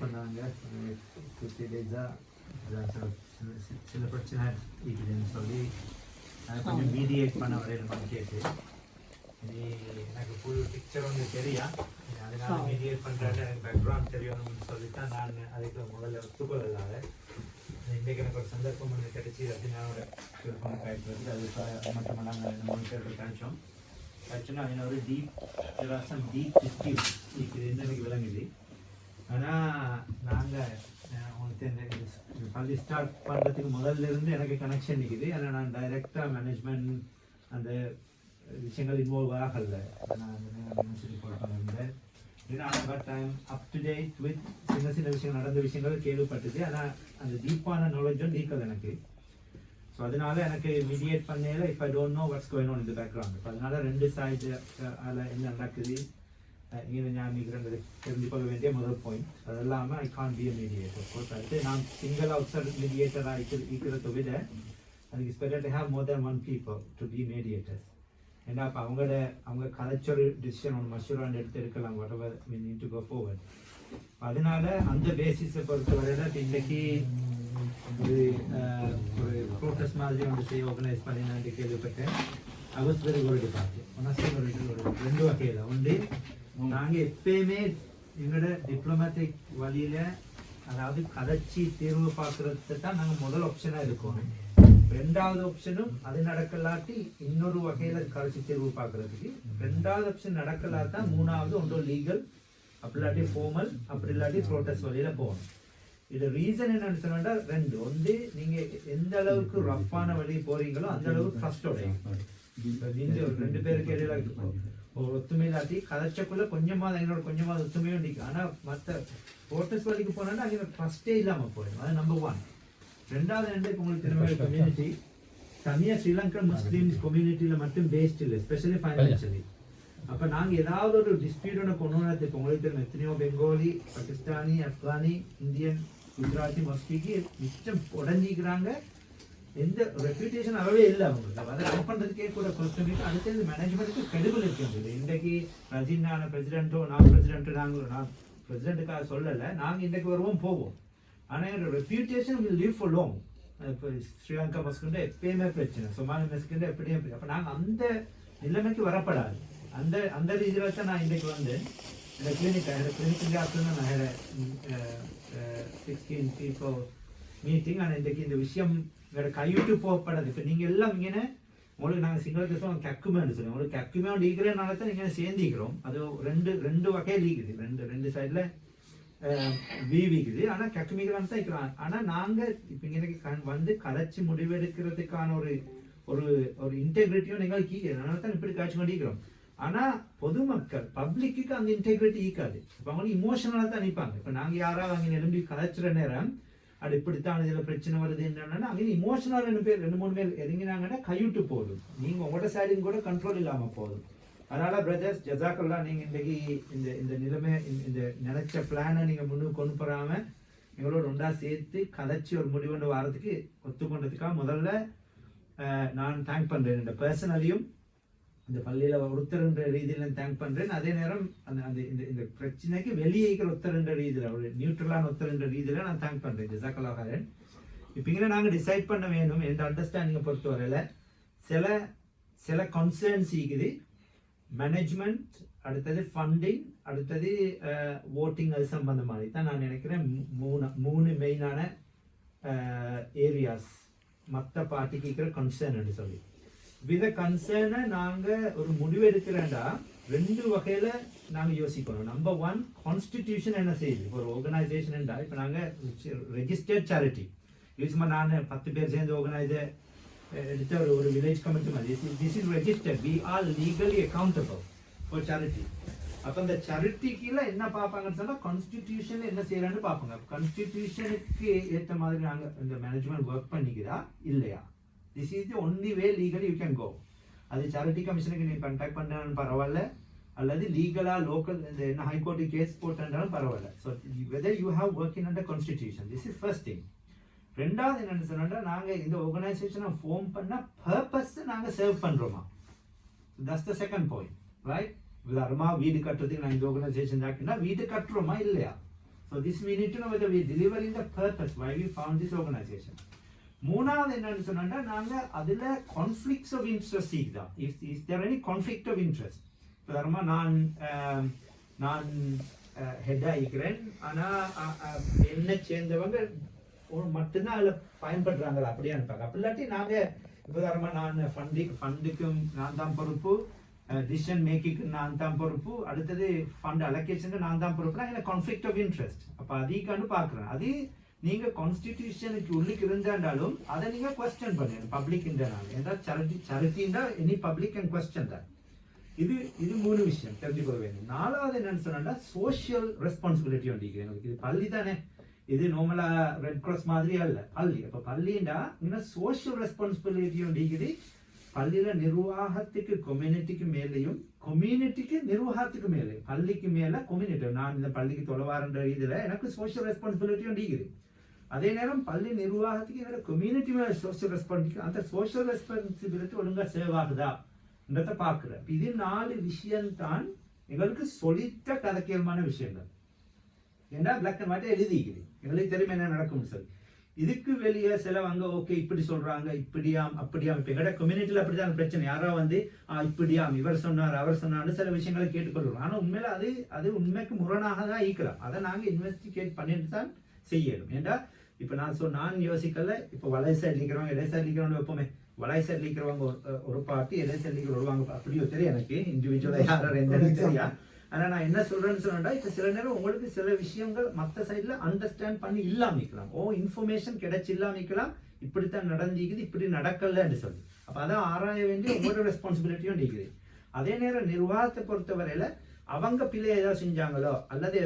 பண்ணாங்க 50 டேஸாக சில பிரச்சனை இருக்குதுன்னு சொல்லி கொஞ்சம் மீடியேட் பண்ண வரையில கேட்டு எனக்கு ஃபுல் பிக்சர் ஒன்று தெரியா அதனால மீடியேட் பண்ணுறாங்க எனக்கு பேக்ரவுண்ட் தெரியணும்னு சொல்லித்தான் நான் அதுக்கு முதல்ல ஒத்துக்கொள்ளலாத இன்றைக்கு எனக்கு ஒரு சந்தர்ப்பம் ஒன்று கிடைச்சி அப்படின்னா காய்க்கிறது அது மட்டுமல்லாம் நாங்கள் 3 பேர் கிடைச்சோம் ஆக்சுவலாக அதில் ஒரு டீப் டிஸ்பியூட் இருக்குதுன்னு எனக்கு விளங்குது. ஆனால் நாங்கள் உங்களுக்கு பள்ளி ஸ்டார்ட் பண்ணுறதுக்கு முதல்ல இருந்து எனக்கு கனெக்ஷன் இருக்குது. ஆனால் நான் டைரெக்டாக மேனேஜ்மெண்ட் அந்த விஷயங்கள் இன்வால்வ் ஆகலை. நான் யூனிவர்சிட்டி போயிருந்தேன். But I'm up to date with சின்ன விஷயங்கள் நடந்த விஷயங்கள் கேள்விப்பட்டது. ஆனால் அந்த டீப்பான நாலேஜும் நீக்கல் எனக்கு. ஸோ அதனால எனக்கு மீடியேட் பண்ணல இப்போ I don't know what's going on in the background. இப்போ அதனால 2 சைடு அதில் என்ன நடக்குது இங்கே நான் நிற்கிறேன் தெரிஞ்சு கொள்ள வேண்டிய முதல் பாயிண்ட். அது இல்லாமல் I can be a mediator. Course அடுத்து நான் சிங்கிள் அவுட்சைட் மீடியேட்டராக இருக்கிறத விட அதுக்கு it's better to have more than 1 people to be mediators. ஏன்னா அப்போ அவங்க கலைச்சொரு டிசிஷன் ஒன்று மஷூரான் எடுக்கலாம் whatever we need to go forward. அதனால அந்த பேசிஸை பொறுத்த வரையில் இன்றைக்கி ஒரு ப்ரோட்டஸ்ட் மாதிரி ஒன்று செய்ய ஆர்கனைஸ் பண்ணி நான் கேள்விப்பட்டேன். அவசர ஒரு பார்த்து ஒரு 2 வகையில் உண்டு. நாங்கள் எப்பயுமே எங்களோட டிப்ளமேட்டிக் வழியில் அதாவது கதைச்சி தீர்வு பார்க்குறது தான் நாங்கள் முதல் ஆப்ஷனாக இருக்கணும். 2வது ஆப்ஷனும் அது நடக்கலாட்டி இன்னொரு வகையில் கதைச்சி தீர்வு பார்க்குறதுக்கு 2வது ஆப்ஷன் நடக்கலாதான் 3வது ஒன்றோ லீகல் அப்படி இல்லாட்டி ஃபார்மல் அப்படி இல்லாட்டி ப்ரோட்டஸ்ட் வழியில் போகணும். இது ரீசன் என்னன்னு சொன்னா 2 ஒன்று நீங்கள் எந்த அளவுக்கு ரஃப்பான வழி போறீங்களோ அந்த அளவுக்கு ட்ரஸ்டோடையும் நீங்கள் ஒரு 2 பேருக்கு இடையில ஒரு ஒத்துமை இல்லாட்டி கதைச்சக்குள்ள கொஞ்சமாக கொஞ்சமாக ஒத்துமையும் நிற்கும். ஆனால் மற்ற ப்ரோட்டஸ்ட் வழிக்கு போனோன்னா அங்கே ட்ரஸ்டே இல்லாமல் போயிடும். அது நம்பர் 1. 2வது உங்களுக்கு திரும்ப கம்யூனிட்டி தனியாக ஸ்ரீலங்கன் முஸ்லீம் கம்யூனிட்டியில் மட்டும் பேஸ்ட் இல்லை, எஸ்பெஷலி ஃபைனான்சியலி. அப்போ நாங்கள் ஏதாவது ஒரு டிஸ்பியூட் ஒன்று கொண்டு வரது இப்போ உங்களுக்கு தெரியும் எத்தனையோ பெங்காலி, பாகிஸ்தானி, ஆப்கானி, இந்தியன், குஜராத்தி, மஸ்கிக்கு மிச்சம் உடஞ்சிக்கிறாங்க. எந்த ரெப்யூட்டேஷன் அறவே இல்லை அவங்களுக்கு. அதை ரன் பண்ணுறதுக்கே கூட கொஸ்டின் அடுத்தது மேனேஜ்மெண்ட்டுக்கு கெடுபிள் இருக்குது. இன்றைக்கு ரஜினான பிரசிடென்ட்டோ நான் பிரசிடென்ட்டுக்காக சொல்லலை, நாங்கள் இன்றைக்கு வருவோம் போவோம். ஆனால் எங்களோட reputation will leave for long. இப்போ ஸ்ரீலங்கா மஸ்குண்ட எப்பயுமே பிரச்சனை, சொமாலி மஸ்குண்ட எப்படியும். அப்போ நாங்கள் அந்த நிலைமைக்கு வரப்படாது. அந்த ரீதியில் தான் நான் இன்றைக்கு வந்து இந்த கிளினிக் ஆஃப்டர் நான் 16 people மீட்டிங். ஆனால் இன்றைக்கு இந்த விஷயம் வேறு கைவிட்டு போகப்படாது. இப்போ நீங்கள் எல்லாம் இங்கே உங்களுக்கு நாங்கள் சிங்கள பேசுவோம் கக்குமேன்னு சொல்லுவோம். உங்களுக்கு கக்குமே லீக்கிறனால தான் நீங்கள் சேர்ந்திக்கிறோம். அது ரெண்டு வகையில் லீக்குது, ரெண்டு சைடில் வீவிக்குது. ஆனால் கக்குமிக்கிறான்னு தான் இருக்கிறாங்க. ஆனால் நாங்கள் இப்போ இங்கே வந்து கதைச்சி முடிவெடுக்கிறதுக்கான ஒரு இன்டெகிரிட்டியும் நீங்கள் அதனால தான் இப்படி காய்ச்சி கொண்டிருக்கிறோம். ஆனால் பொதுமக்கள் பப்ளிக்கு அந்த இன்டெகிரிட்டி ஈக்காது. இப்போ அவங்களுக்கு இமோஷனலாக தான் நிற்பாங்க. இப்போ நாங்கள் யாராவது அங்கே எழும்பி கதைச்சிற நேரம் அது இப்படித்தான் இதில் பிரச்சனை வருது என்னன்னா அங்கே இமோஷனல் 2 பேர் 2-3 பேர் இறங்கினாங்கன்னா கைவிட்டு போதும். நீங்கள் உங்களோட சைடும் கூட கண்ட்ரோல் இல்லாமல் போதும். அதனால் பிரதர்ஸ் ஜசாக்கெல்லாம் நீங்கள் இன்றைக்கி இந்த நிலைமை இந்த நினைச்ச பிளானை நீங்கள் முன்னுக்கு கொண்டு போகாமல் எங்களோட ஒன்றா சேர்த்து கதைச்சி ஒரு முடிவு வாரத்துக்கு ஒத்துக்கொண்டதுக்காக முதல்ல நான் தேங்க் பண்ணுறேன். இந்த பர்சனலியும் இந்த பள்ளியில் ஒருத்தருன்ற ரீதியில் தேங்க் பண்ணுறேன். அதே நேரம் இந்த பிரச்சனைக்கு வெளியே இருக்கிற ஒருத்தருன்ற ரீதியில் ஒரு நியூட்ரலான ஒருத்தருன்ற ரீதியில் நான் தேங்க் பண்ணுறேன். ஜசாக்கல்லாஹரன். இப்போ இங்கே நாங்கள் டிசைட் பண்ண வேணும் என்ற அண்டர்ஸ்டாண்டிங்கை பொறுத்தவரையில் சில கன்சர்ன்ஸ் இருக்குது. மேனேஜ்மெண்ட், அடுத்தது ஃபண்டிங், அடுத்தது ஓட்டிங், அது சம்பந்தமாக தான் நான் நினைக்கிறேன் 3 மெயினான ஏரியாஸ் மற்ற பார்ட்டிக்கு இருக்கிற கன்சர்ன் சொல்லி. வித கன்சர்னை நாங்கள் ஒரு முடிவு எடுக்கிறேன்டா 2 வகையில் நாங்கள் யோசிக்கணும். நம்பர் 1 கான்ஸ்டிடியூஷன் என்ன செய்யுது ஒரு ஆர்கனைசேஷன்டா. இப்போ நாங்கள் ரெஜிஸ்டர்ட் சேரிட்டி யூஸ்மா நான் 10 பேர் சேர்ந்து ஆர்கனைசர் எடுத்த ஒரு வில்லேஜ் கமிட்டி மாதிரி this is registered. We are legally accountable for charity. அப்போ அந்த சேரிட்டிக்குள்ள என்ன பார்ப்பாங்கன்னு சொன்னால் கான்ஸ்டிடியூஷன் என்ன செய்யறான்னு பார்ப்பாங்க. கான்ஸ்டிடியூஷனுக்கு ஏற்ற மாதிரி நாங்கள் இந்த மேனேஜ்மெண்ட் ஒர்க் பண்ணிக்கிறா இல்லையா. This is the only way legally you can go. அது சேரிட்டி கமிஷனுக்கு நீங்கள் கான்டாக்ட் பண்ணாலும் பரவாயில்ல, அல்லது லீகலாக லோக்கல் இந்த என்ன ஹைகோர்ட்டு கேஸ் போட்டாலும் பரவாயில்ல. So whether you have working under constitution, this is first thing. 2வது என்னென்னு சொன்னால் நாங்கள் இந்த ஆர்கனைசேஷனை ஃபார்ம் பண்ண பர்பஸ் நாங்கள் சர்வ் பண்ணுறோமா. That's the second point, right. உதாரணமாக வீடு கட்டுறதுக்கு நான் இந்த ஆர்கனைசேஷன் ஆக்கினா வீடு கட்டுறோமா இல்லையா. So this we need to know whether we are delivering the purpose why we found this organization. மூணாவது என்னன்னு சொன்னா நாங்க அதுல கான்ஃப்ளிக்ட்ஸ் ஆஃப் இன்ட்ரெஸ்ட் இருக்குதா is there any conflict of interest உதாரணமா நான் ஹெட்டா இருக்கிறேன் ஆனா என்ன சேர்ந்தவங்க மட்டும்தான் அதுல பயன்படுறாங்களா அப்படியே அனுப்பாங்க அப்படி இல்லாட்டி நாங்க உதாரணமா நான் ஃபண்டுக்கும் நான் தான் பொறுப்பு டிசிஷன் மேக்கிங்க்கு நான் தான் பொறுப்பு அடுத்தது ஃபண்ட் அலோகேஷனுக்கு நான் தான் பொறுப்புனா எனக்கு கான்ஃப்ளிக்ட் ஆஃப் இன்ட்ரெஸ்ட் அப்போ அதைக்காண்டு பார்க்குறேன் அது நீங்க கான்ஸ்டிடியூஷனுக்கு உள்ளுக்கு இருந்தாலும் அதை நீங்க கொஸ்டின் பண்ணுங்க பப்ளிக் இருந்தாலும் ஏதாவது சரிட்டின்னா எனி பப்ளிக் அண்ட் கொஸ்டின் தான் இது மூணு விஷயம் தெரிஞ்சுக்க வேணும் நாலாவது என்னன்னு சொன்னா சோஷியல் ரெஸ்பான்சிபிலிட்டி ஒன்று எனக்கு இது பள்ளி தானே இது நார்மலா ரெட் கிராஸ் மாதிரி அல்ல பள்ளி அப்ப பள்ளின்னா இன்னும் சோஷியல் ரெஸ்பான்சிபிலிட்டி ஒன்று பள்ளியில நிர்வாகத்துக்கு கம்யூனிட்டிக்கு மேலேயும் கம்யூனிட்டிக்கு நிர்வாகத்துக்கு மேலே பள்ளிக்கு மேல கம்யூனிட்டி நான் இந்த பள்ளிக்கு தொலைவாரன்ற இதுல எனக்கு சோஷியல் ரெஸ்பான்சிபிலிட்டி ஒன்று அதே நேரம் பள்ளி நிர்வாகத்துக்கு என்னோட கம்யூனிட்டி மேல சோஷியல் ரெஸ்பான்சிபிலிட்டி அந்த சோஷியல் ரெஸ்பான்சிபிலிட்டி ஒழுங்கா சேவ் ஆகுதான்றத பாக்குறேன் இது 4 விஷயம்தான் எங்களுக்கு சொல்லித்த கதைக்கியமான விஷயங்கள் ஏன்னா பிளாக் அண்ட் ஒயிட் எழுதிக்கிறேன் எங்களுக்கு தெரியுமா என்ன நடக்கும்னு சொல்லி இதுக்கு வெளியே சிலவங்க ஓகே இப்படி சொல்றாங்க இப்படியாம் அப்படியாம் இப்ப எங்கட கம்யூனிட்டியில அப்படிதான் பிரச்சனை யாரோ வந்து இப்படியாம் இவர் சொன்னார் அவர் சொன்னார்னு சில விஷயங்களை கேட்டுக்கொள்றோம் ஆனா உண்மையில அது உண்மைக்கு முரணாக தான் ஈக்கலாம் அதை நாங்க இன்வெஸ்டிகேட் பண்ணிட்டு தான் செய்யணும் ஏன்டா இப்ப நான் யோசிக்கல இப்ப வலை சைடு இருக்கிறவங்க இடை சைடு இருக்கிறவங்க எப்பவுமே வலை சைடு இருக்கிறவங்க ஒரு பார்ட்டி இடை சைடு இருக்கிற வருவாங்க அப்படியோ தெரியும் எனக்கு இண்டிவிஜுவலா யாரும் எந்த தெரியா ஆனா நான் என்ன சொல்றேன்னு சொன்னா இப்ப சில நேரம் உங்களுக்கு சில விஷயங்கள் மற்ற சைட்ல அண்டர்ஸ்டாண்ட் பண்ணி இல்லாமிக்கலாம் இன்ஃபர்மேஷன் கிடைச்சி இல்லாமிக்கலாம் இப்படித்தான் நடந்திக்குது இப்படி நடக்கலன்னு சொல்லி அப்ப அதான் ஆராய வேண்டிய உங்களோட ரெஸ்பான்சிபிலிட்டியும் இருக்குது அதே நேரம் நிர்வாகத்தை பொறுத்தவரையில அவங்க பிள்ளை ஏதாவது செஞ்சாங்களோ அல்லது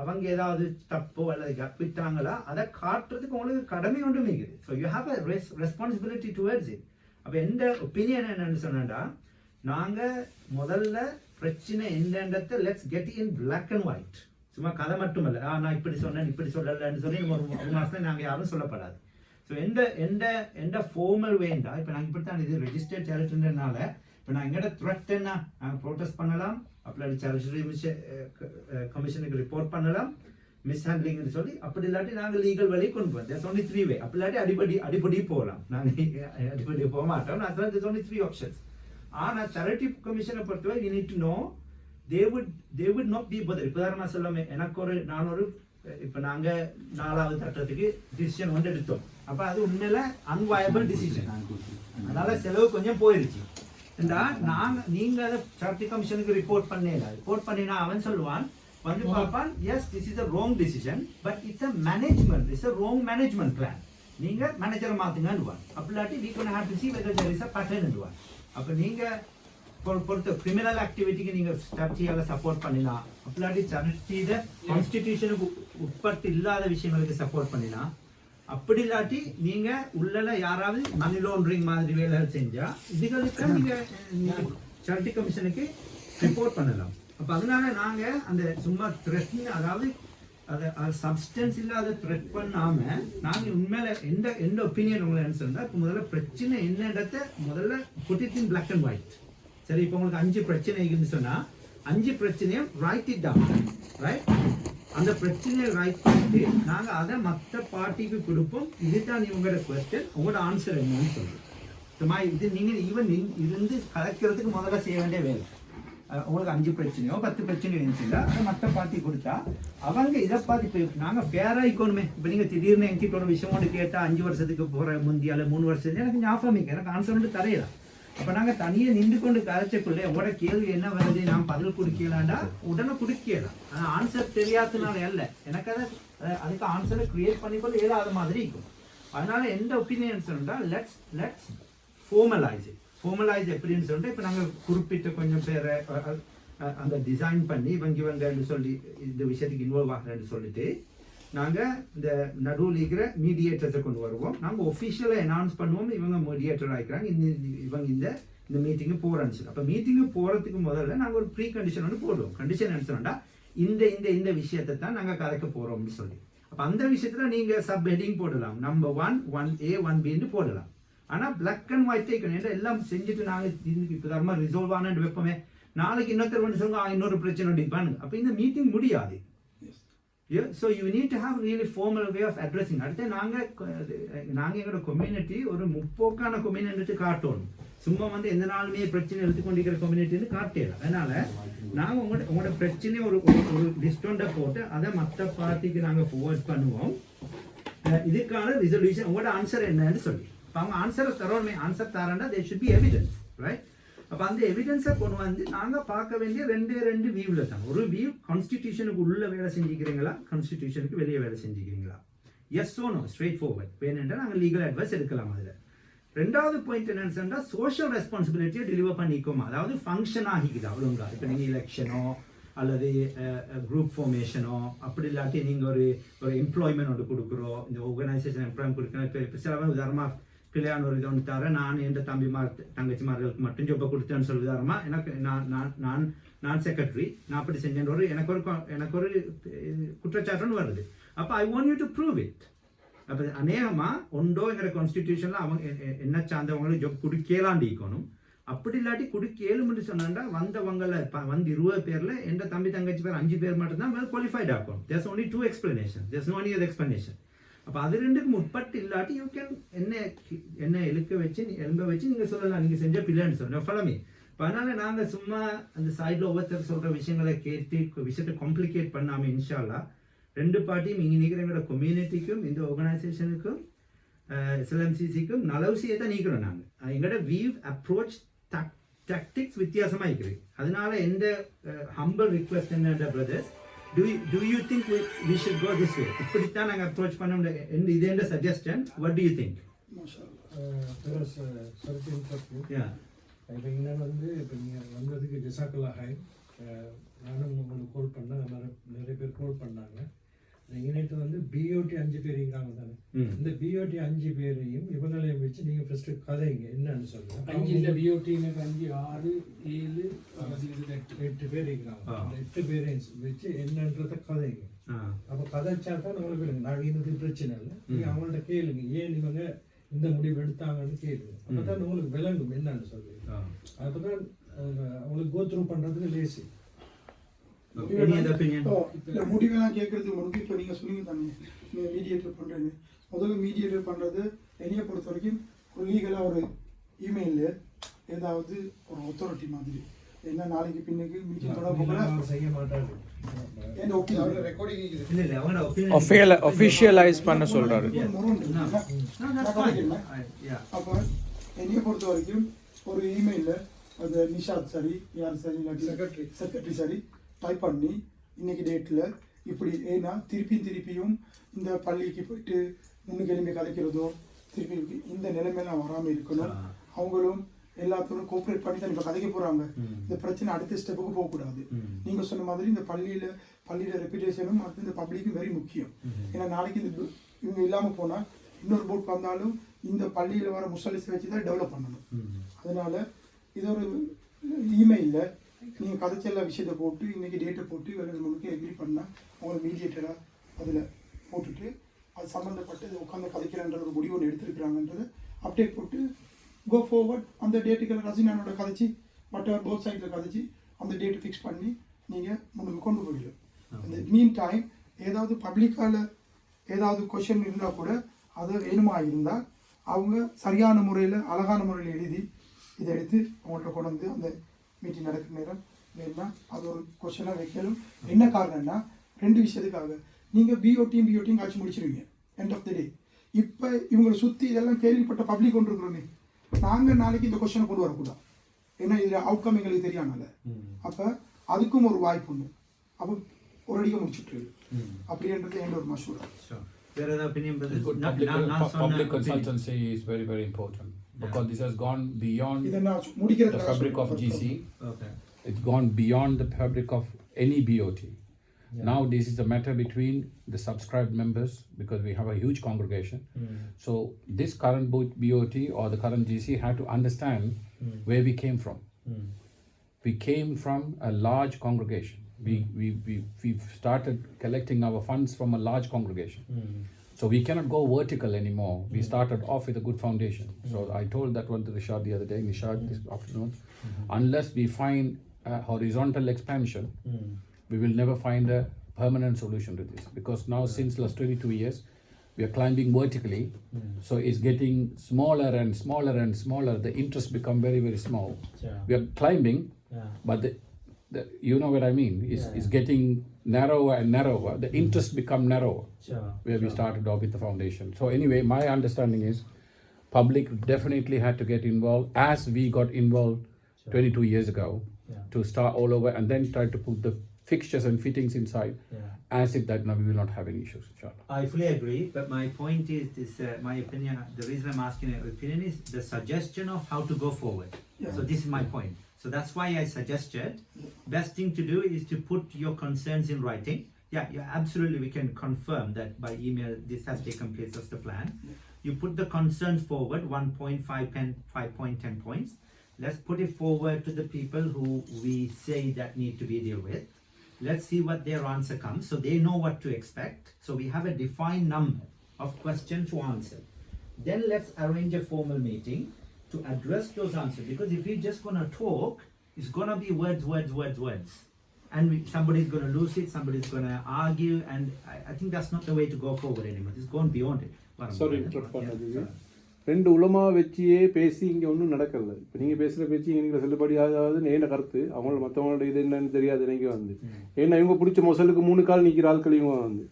அவங்க ஏதாவது தப்போ அல்லது கற்பித்தாங்களா அதை காட்டுறதுக்கு உங்களுக்கு கடமை ஒன்றும் இருக்குது so you have a responsibility towards it அப்ப எந்த ஒப்பீனியன் என்னன்னு சொன்னா நாங்க முதல்ல பிரச்சனை என்னன்றத let's get in black and white சும்மா கதை மட்டுமல்ல நான் இப்படி சொன்னேன் இப்படி சொல்லலன்னு சொல்லி ஒரு மாசம் நாங்க யாரும் சொல்லப்படாது ஸோ எந்த ஃபார்மல் வேண்டா இப்போ நாங்கள் இப்படித்தான் இது ரெஜிஸ்டர்ட் சேரிட்டின்றனால இப்போ நான் எங்கட த்ரெட் என்ன நாங்கள் ப்ரோட்டஸ்ட் பண்ணலாம் அப்படி சேரிட்டரி கமிஷனுக்கு ரிப்போர்ட் பண்ணலாம் மிஸ்ஹேண்ட்லிங்னு சொல்லி அப்படி இல்லாட்டி நாங்கள் லீகல் வழி கொண்டு போவோம் there's only 3 way அப்படி இல்லாட்டி அடிப்படி போகலாம் நாங்கள் அடிப்படி போக மாட்டோம் நான் there's only 3 options ஆனா சேரிட்டி கமிஷனை பொறுத்தவரை you need to know they would not be bothered உதாரணமா சொல்லாமே எனக்கு நான் ஒரு இப்ப நாங்க 4வது சட்டத்துக்கு டிசிஷன் வந்து எடுத்தோம் அப்ப அது உண்மையில அன்வயபிள் டிசிஷன் அதனால செலவு கொஞ்சம் போயிருச்சு நீங்க அதை சேரிட்டி கமிஷனுக்கு ரிப்போர்ட் பண்ணினா அவன் சொல்லுவான் வந்து பார்ப்பான் yes this is a wrong decision but it's a management it's a wrong management plan நீங்க மேனேஜரை மாத்துங்கன்னுவான் அப்படிலாட்டி we gonna have to see whether there is a pattern ன்னுவான் அப்ப நீங்க பொறுத்த கிரிமினல் ஆக்டிவிட்டிக்கு நீங்க ஸ்ட்ராட்டஜியால சப்போர்ட் பண்ணினா அப்படிலாட்டி சேரிட்டியோட கான்ஸ்டிடியூஷனுக்கு உட்பட்டு இல்லாத விஷயங்களுக்கு சப்போர்ட் பண்ணினா அப்படி இல்லாட்டி நீங்க உள்ளல யாராவது மணி லாண்டரிங் மாதிரி வேலைகள் செஞ்சா இதுகளுக்கு நீங்க சேரிட்டி கமிஷனுக்கு ரிப்போர்ட் பண்ணலாம் அப்ப அதனால நாங்க அந்த சும்மா த்ரெட்னு அதாவது அது சப்ஸ்டன்ஸ் இல்லாத த்ரெட் பண்ணாம நாங்க உண்மையில எந்த ஒப்பீனியன் உங்களுக்கு சொன்னா இப்ப முதல்ல பிரச்சனை என்னன்றத முதல்ல put it in black and white சரி இப்போ உங்களுக்கு 5 பிரச்சனை இருக்குன்னு சொன்னா 5 பிரச்சனையும் write it down right அந்த பிரச்சனையை ரைட் பண்ணிட்டு நாங்க அதை மற்ற பார்ட்டிக்கு கொடுப்போம் இதுதான் உங்களோட கொஸ்டின் உங்களோட ஆன்சர் என்னன்னு சொல்லுவோம் இது நீங்க ஈவன் இருந்து கலக்கிறதுக்கு முதல்ல செய்ய வேண்டிய வேலை உங்களுக்கு 5 பிரச்சனையோ 10 பிரச்சனையோ இருந்துச்சுன்னா அதை மற்ற பார்ட்டி கொடுத்தா அவங்க இதை பார்த்து நாங்க ஃபேரா இருக்கணுமே இப்ப நீங்க திடீர்னு என்கிட்ட ஒரு விஷயம் ஒன்று கேட்டா 5 வருஷத்துக்கு போற முந்தியால 3 வருஷத்துக்கு எனக்கு ஞாபகம் எனக்கு ஆன்சர் வந்து தரையலாம் அப்ப நாங்க தனியே நின்று கொண்டு கதைச்சக்குள்ள உங்களோட கேள்வி என்ன வருது நான் பதில் கொடுக்கலாண்டா உடனே கொடுக்கலாம் ஆனா ஆன்சர் தெரியாததுனால அல்ல எனக்கு அதுக்கு ஆன்சரை கிரியேட் பண்ணிக்கொள்ள இயலாத மாதிரி இருக்கும் அதனால எந்த ஒப்பீனியன் சொன்னா லெட்ஸ் ஃபார்மலைஸ் எப்படின்னு சொல்லிட்டு இப்ப நாங்க குறிப்பிட்ட கொஞ்சம் பேரை அந்த டிசைன் பண்ணி இவங்க சொல்லி இந்த விஷயத்துக்கு இன்வால்வ் ஆகிறேன்னு சொல்லிட்டு நாங்க இந்த நடுவில் இருக்கிற மீடியேட்டர்ஸை கொண்டு வருவோம் நாங்க ஒஃபிஷியலா அனௌன்ஸ் பண்ணுவோம் இவங்க மீடியேட்டர் ஆயிக்கிறாங்க இவங்க இந்த மீட்டிங்கு போறேன்னு சொல்லி அப்ப மீட்டிங்கு போறதுக்கு முதல்ல நாங்க ஒரு ப்ரீ கண்டிஷன் வந்து போடுவோம் கண்டிஷன் என்ன சொன்னா இந்த விஷயத்தை தான் நாங்க கதைக்க போறோம்னு சொல்லி அப்ப அந்த விஷயத்துல நீங்க சப் ஹெட்டிங் போடலாம் நம்பர் 1A 1B போடலாம் ஆனா பிளாக் அண்ட் ஒயிட் இருக்கணும் எல்லாம் செஞ்சுட்டு நாங்க இப்ப ரிசால்வ் ஆனு வைப்போமே நாளைக்கு இன்னொருத்தர் வந்து சொல்லுங்க இன்னொரு பிரச்சனை டிப்பானுங்க அப்ப இந்த மீட்டிங் முடியாது So you need to have really formal way of addressing. அடுத்து நாங்க எங்களோட கம்யூனிட்டி ஒரு முற்போக்கான கம்யூனிட்டி காட்டணும். சும்மா வந்து எந்த நாளுமே பிரச்சனை எடுத்துக்கொண்டிருக்கிற கம்யூனிட்டின்னு காட்டல. அதனால நாங்க உங்களோட பிரச்சனையை ஒரு லிஸ்டோண்ட போட்டு அதை மற்ற பார்ட்டிக்கு நாங்க ஃபார்வர்ட் பண்ணுவோம். இதுக்கான ரிசல்யூஷன் உங்களோட ஆன்சர் என்னன்னு சொல்லி. அவங்க ஆன்சரை தரோமே, answer தரேன்னா there should be evidence, right? அப்போ அந்த எவிடன்ஸை கொண்டு வந்து நாங்கள் பார்க்க வேண்டிய ரெண்டு வியூவில் தான். ஒரு வியூ கான்ஸ்டிடியூஷனுக்கு உள்ள வேலை செஞ்சுக்கிறீங்களா, கான்ஸ்டிடியூஷனுக்கு வெளியே வேலை செஞ்சுக்கிறீங்களா, yes or no, straight forward வேணுன்றா நாங்கள் லீகல் அட்வைஸ் எடுக்கலாம். அதில் ரெண்டாவது பாயிண்ட் என்னன்னு சொன்னால் சோஷியல் ரெஸ்பான்சிபிலிட்டியை டெலிவர் பண்ணிக்கோமா, அதாவது ஃபங்க்ஷன் ஆகிக்குதா ஒழுங்கா. இப்போ நீங்கள் எலெக்ஷனோ அல்லது குரூப் ஃபார்மேஷனோ அப்படி இல்லாட்டி நீங்கள் ஒரு எம்ப்ளாய்மெண்ட் ஒன்று கொடுக்குறோம், இந்த ஆர்கனைசேஷன் எம்ப்ளாய்மெண்ட் கொடுக்கணும். இப்போ சில உதாரணமாக பிள்ளையான ஒரு இது ஒன்று தர நான் என் தங்கச்சிமார்களுக்கு மட்டும் ஜொப்பை கொடுத்தேன்னு சொல்லுதாரமா, எனக்கு நான் செக்ரட்டரி, நான் அப்படி செஞ்சேன் எனக்கு ஒரு குற்றச்சாட்டுன்னு வருது. அப்போ I want you to prove it. அப்போ அநேகமாக ஒன்றோங்கிற கான்ஸ்டிடியூஷனில் அவங்க என்ன சார்ந்தவங்களுக்கு ஜொப் குடிக்கலாண்டிக்கணும். அப்படி இல்லாட்டி குடிக்கேளும்னு சொன்னாண்டா வந்தவங்களை வந்து 20 பேரில் என் தம்பி தங்கச்சி பேர் 5 பேர் மட்டும்தான் குவாலிஃபைட் ஆகும். There's only 2 explanations, there's no any other explanation. அப்போ அது ரெண்டுக்கும் முற்பட்டு இல்லாட்டி யூ கேன் என்ன எலும்ப வச்சு நீங்கள் சொல்லலாம், நீங்கள் செஞ்ச பிள்ளைன்னு சொல்லணும் ஃபலமே. இப்போ அதனால் நாங்கள் சும்மா அந்த சைடில் ஒவ்வொருத்தர் சொல்கிற விஷயங்களை கேட்டு விஷயத்தை காம்ப்ளிகேட் பண்ணாமல் இன்ஷால்லா ரெண்டு பார்ட்டியும் இங்கே நிற்கிற எங்களோட கம்யூனிட்டிக்கும் இந்த ஆர்கனைசேஷனுக்கும் SLMCCக்கும் நல்ல விஷயத்தை நீக்கிறோம். நாங்கள் எங்களோட வீவ் அப்ரோச் டாக்டிக்ஸ் வித்தியாசமாக இருக்குது. அதனால எந்த ஹம்பிள் ரிக்வெஸ்ட் என்ன brothers, do you think we should go this way? இப்படித்தான் நாங்கள் அப்ரோச் பண்ண முடியும். இது என்ன suggestion? what do you think? Feroz, sorry to interrupt you. இப்போ என்ன வந்து இப்போ நீங்கள் வந்ததுக்கு ஜசாக்கல்லா ஹை. நானும் உங்களுக்கு கால் பண்ணேன், நிறைய பேர் கால் பண்ணாங்க. இங்கிட்ட வந்து பிஓடி 5 பேர் இருக்காங்க தானே, இந்த பிஓடி 5 பேரையும் இவங்களையும் வச்சு நீங்கள் ஃபர்ஸ்ட் கதைங்க என்னன்னு சொல்லுங்க. 5 இல்லை பிஓடி 5 6 7 8 பேர் இருக்காங்க. அந்த 8 பேரையும் வச்சு என்னன்றத கதைங்க. அப்போ கதைச்சா தான் நம்மளுக்கு விடுங்க. நாங்கள் இந்த பிரச்சனை இல்லை, நீங்கள் அவங்கள்ட்ட கேளுங்க ஏன் இவங்க இந்த முடிவு எடுத்தாங்கன்னு கேளுங்க. அப்போ தான் உங்களுக்கு விளங்கும் என்னன்னு சொல்லுங்க. அப்போ தான் அவங்களுக்கு கோ த்ரூ பண்ணுறதுக்கு லேசி. இந்த முடிவெல்லாம் கேட்கறதுக்கு முன்னாடி இப்போ நீங்கள் சொன்னீங்க தானே நீங்கள் மீடியேட்டர் பண்ணுறேன்னு. முதல்ல மீடியேட்டர் பண்ணுறது என்னையை பொறுத்த வரைக்கும் ஒரு லீகலாக ஒரு இமெயிலில் ஏதாவது ஒரு அத்தாரிட்டி மாதிரி என்ன நாளைக்கு பின்னுக்கு மீட்டிங் தொடர்பு செய்ய மாட்டாரு. ஒஃபிஷியலைஸ் பண்ண சொல்றாரு. அப்போ என்னையை பொறுத்த வரைக்கும் ஒரு இமெயிலில் அது நிஷாத் சரி யார் சரி செக்ரட்டரி சரி டைப் பண்ணி இன்னைக்கு டேட்டில் இப்படி ஏன்னா திருப்பியும் இந்த பள்ளிக்கு போயிட்டு முன்னுக்கு எலும்பி கலைக்கிறதோ திருப்பி இந்த நிலைமையெல்லாம் வராமல் இருக்கணும். அவங்களும் எல்லாத்தோடும் கோஆப்ரேட் பண்ணி தான் இப்போ கதைக்க போகிறாங்க. இந்த பிரச்சனை அடுத்த ஸ்டெப்புக்கு போகக்கூடாது. நீங்கள் சொன்ன மாதிரி இந்த பள்ளியோட ரெப்யூட்டேஷனும் அடுத்து இந்த பப்ளிக்கும் வெரி முக்கியம். ஏன்னா நாளைக்கு இந்த இவங்க இல்லாமல் போனால் இன்னொரு போட் வந்தாலும் இந்த பள்ளியில் வர முஸ்லிம்ஸை வச்சு தான் டெவலப் பண்ணணும். அதனால இது ஒரு இமெயிலில் நீங்கள் கதைச்ச எல்லா விஷயத்தை போட்டு இன்றைக்கி டேட்டை போட்டு வேலை முழுக்க எக்ரி பண்ணால் அவங்களை மீடியேட்டராக அதில் போட்டுட்டு அது சம்மந்தப்பட்டு உட்காந்து கதைக்கிறன்ற ஒரு முடிவு ஒன்று எடுத்துருக்குறாங்கன்றதை அப்டேட் போட்டு கோ ஃபார்வர்ட். அந்த டேட்டுக்கெல்லாம் ரசினானோட கதைச்சி மற்ற போத் சைடில் கதைச்சி அந்த டேட்டு ஃபிக்ஸ் பண்ணி நீங்கள் முன்னுக்கு கொண்டு போயிடும். அந்த மீன் டைம் ஏதாவது பப்ளிக்கால் ஏதாவது கொஷின் இருந்தால் கூட அது வேணுமா இருந்தால் அவங்க சரியான முறையில் அழகான முறையில் எழுதி இதை எடுத்து அவங்கள்ட்ட கொண்டு வந்து அந்த மீட்டிங் நடக்கிற நேரம் வேணும்னா அது ஒரு கொஸ்டினாக வைக்கணும். என்ன காரணம்னா 2 விஷயத்துக்காக நீங்கள் பிஓடியும் காட்சி முடிச்சிருவீங்க எண்ட் ஆஃப் த டே. இப்போ இவங்களை சுற்றி இதெல்லாம் கேள்விப்பட்ட பப்ளிக் கொண்டு இருக்கிறோமே, நாங்கள் நாளைக்கு இந்த கொஸ்டினை கொண்டு வரக்கூடாது. ஏன்னா இதில் அவுட்கம் எங்களுக்கு தெரியாமல. அப்போ அதுக்கும் ஒரு வாய்ப்பு உண்டு. அப்போ ஒரு அடிக்க முடிச்சுட்டு அப்படின்றது எந்த ஒரு மசூரா. Public consultancy is very, very important. Because this has gone beyond the fabric of GC. Okay. It's gone beyond the fabric of any BOT. Yeah. Now this is a matter between the subscribed members because we have a huge congregation. So this current BOT or the current GC had to understand where we came from. We came from a large congregation. We started collecting our funds from a large congregation. So we cannot go vertical anymore. We started off with a good foundation. So I told that one to Nishad the other day, this afternoon, unless we find a horizontal expansion, we will never find a permanent solution to this, because now since last 22 years we are climbing vertically, so it's getting smaller and smaller and smaller. The interest become very, very small. We are climbing, but the you know what I mean, it's getting narrower and narrower. The interest become narrower where we started off with the foundation. So anyway, my understanding is public definitely had to get involved, as we got involved 22 years ago, to start all over and then try to put the fixtures and fittings inside, as if that now we will not have any issues, inshallah. I fully agree, but my point is this, my opinion, the reason I'm asking your opinion is the suggestion of how to go forward. So this is my point. So that's why I suggested, best thing to do is to put your concerns in writing. Yeah, absolutely, we can confirm that by email this has taken place as the plan. You put the concerns forward, 1 point, 5 point, 10 points. Let's put it forward to the people who we say that need to be dealt with. Let's see what their answer comes, so they know what to expect. So we have a defined number of questions to answer. Then let's arrange a formal meeting to address those answers. Because if we're just gonna talk, it's gonna be words. And somebody's gonna lose it, somebody's gonna argue, and I think that's not the way to go forward anymore. It's gone beyond it. Sorry, interrupt பண்ணதுக்கு ரெண்டு உலமா வச்சியே பேசி இங்கே ஒன்றும் நடக்கல. இப்போ நீங்கள் பேசுகிற பேச்சு இங்கே செல்லுபடி ஆகாதுன்னு என்ன கருத்து, அவங்கள மற்றவங்களோட இது என்னன்னு தெரியாது எனக்கு வந்து. ஏன்னா இவங்க பிடிச்ச மொசலுக்கு 3 கால் நிற்கிற ஆட்கள் இவங்க வந்து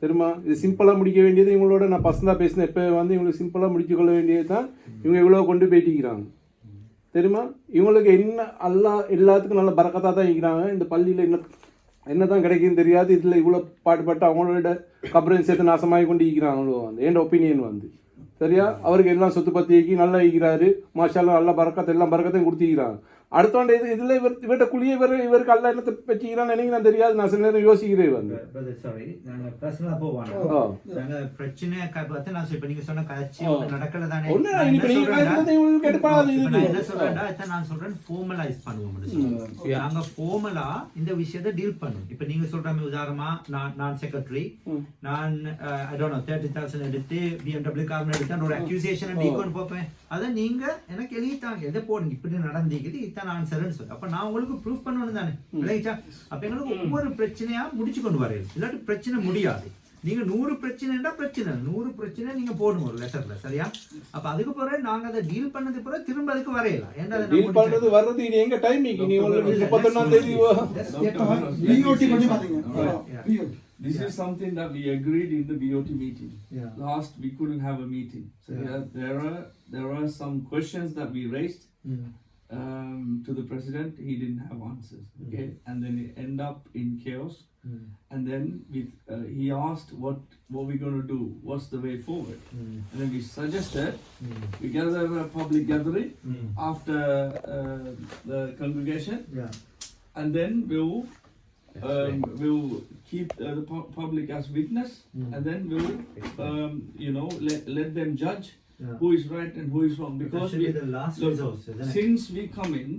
தெரியுமா. இது சிம்பிளாக முடிக்க வேண்டியது இவங்களோட நான் பசந்தாக பேசினேன். இப்போ வந்து இவங்களுக்கு சிம்பிளாக முடிச்சு கொள்ள வேண்டியது தான் இவங்க இவ்வளோ கொண்டு போயிட்டிக்கிறாங்க தெரியுமா. இவங்களுக்கு என்ன எல்லாத்துக்கும் நல்ல பறக்கத்தாக தான் இருக்கிறாங்க. இந்த பள்ளியில் என்ன தான் கிடைக்குன்னு தெரியாது. இதில் இவ்வளோ பாட்டுப்பட்டு அவங்களோட கபரையும் சேர்த்து நாசமாகி கொண்டு இருக்கிறாங்களோ வந்து என்னோட ஒப்பீனியன் வந்து சரியா. அவருக்கு எல்லாம் சொத்து பத்திக்கு நல்லா இருக்கிறாரு, மாஷால்லாம் நல்ல பறக்கத்தை எல்லாம் பறக்கத்தையும் கொடுத்திக்கிறாங்க. அடுத்தவண்ட இதில் இவர்கிட்ட குழியை இவருக்கு அல்ல என்னத்தை வச்சுக்கிறான்னு எனக்கு நான் தெரியாது. நான் சில நேரம் யோசிக்கிறேன் வந்து. சாரி, நாங்கள் பர்சனலாக போவோம். நாங்கள் பிரச்சனை பார்த்து நான் இப்போ நீங்கள் சொன்ன கட்சி நடக்கல தானே. என்ன சொல்றேன்டா, நான் சொல்றேன் ஃபார்மலைஸ் பண்ணுவோம். நாங்கள் ஃபார்மலா இந்த விஷயத்தை டீல் பண்ணுவோம். இப்போ நீங்க சொல்ற உதாரணமா நான் செக்ரட்டரி, நான் 30,000 எடுத்து BMW கார் எடுத்து ஒரு அக்யூசியேஷன் டீகோன் போப்பேன். அதை நீங்க எனக்கு எழுதித்தாங்க, எதை போடுங்க இப்படி நடந்துக்குது இதான் ஆன்சர்னு சொல்லி. அப்ப நான் உங்களுக்கு ப்ரூஃப் பண்ணணும் தானே இல்லைச்சா. அப்ப எங்களுக்கு ஒவ்வொரு பிரச்சனையா முடிச்சு கொண்டு வரையும், இல்லாட்டி பிரச்சனை முடியாது. நீங்க 100 பிரச்சனைன்னா 100 பிரச்சனை நீங்க போடணும் ஒரு லெட்டர்ல, சரியா. அப்ப அதுக்கு பிறகு நாங்க அதை டீல் பண்ணது பிறகு திரும்ப அதுக்கு வரையலாம். ஏன்னா டீல் பண்றது வர்றது இது எங்க டைமிங் நீ உங்களுக்கு 31ஆம் தேதி BOT பண்ணி பாத்தீங்க. This is something that we agreed in the BOT meeting. Last we couldn't have a meeting. So there are some questions that we raised to the president. He didn't have answers. Okay, and then it ended up in chaos. And then he asked what we're going to do, what's the way forward. And then we suggested we gather a public gathering after the congregation, and then we'll keep the public as witness, and then we'll let them judge who is right and who is wrong. Because the last results, since we come in,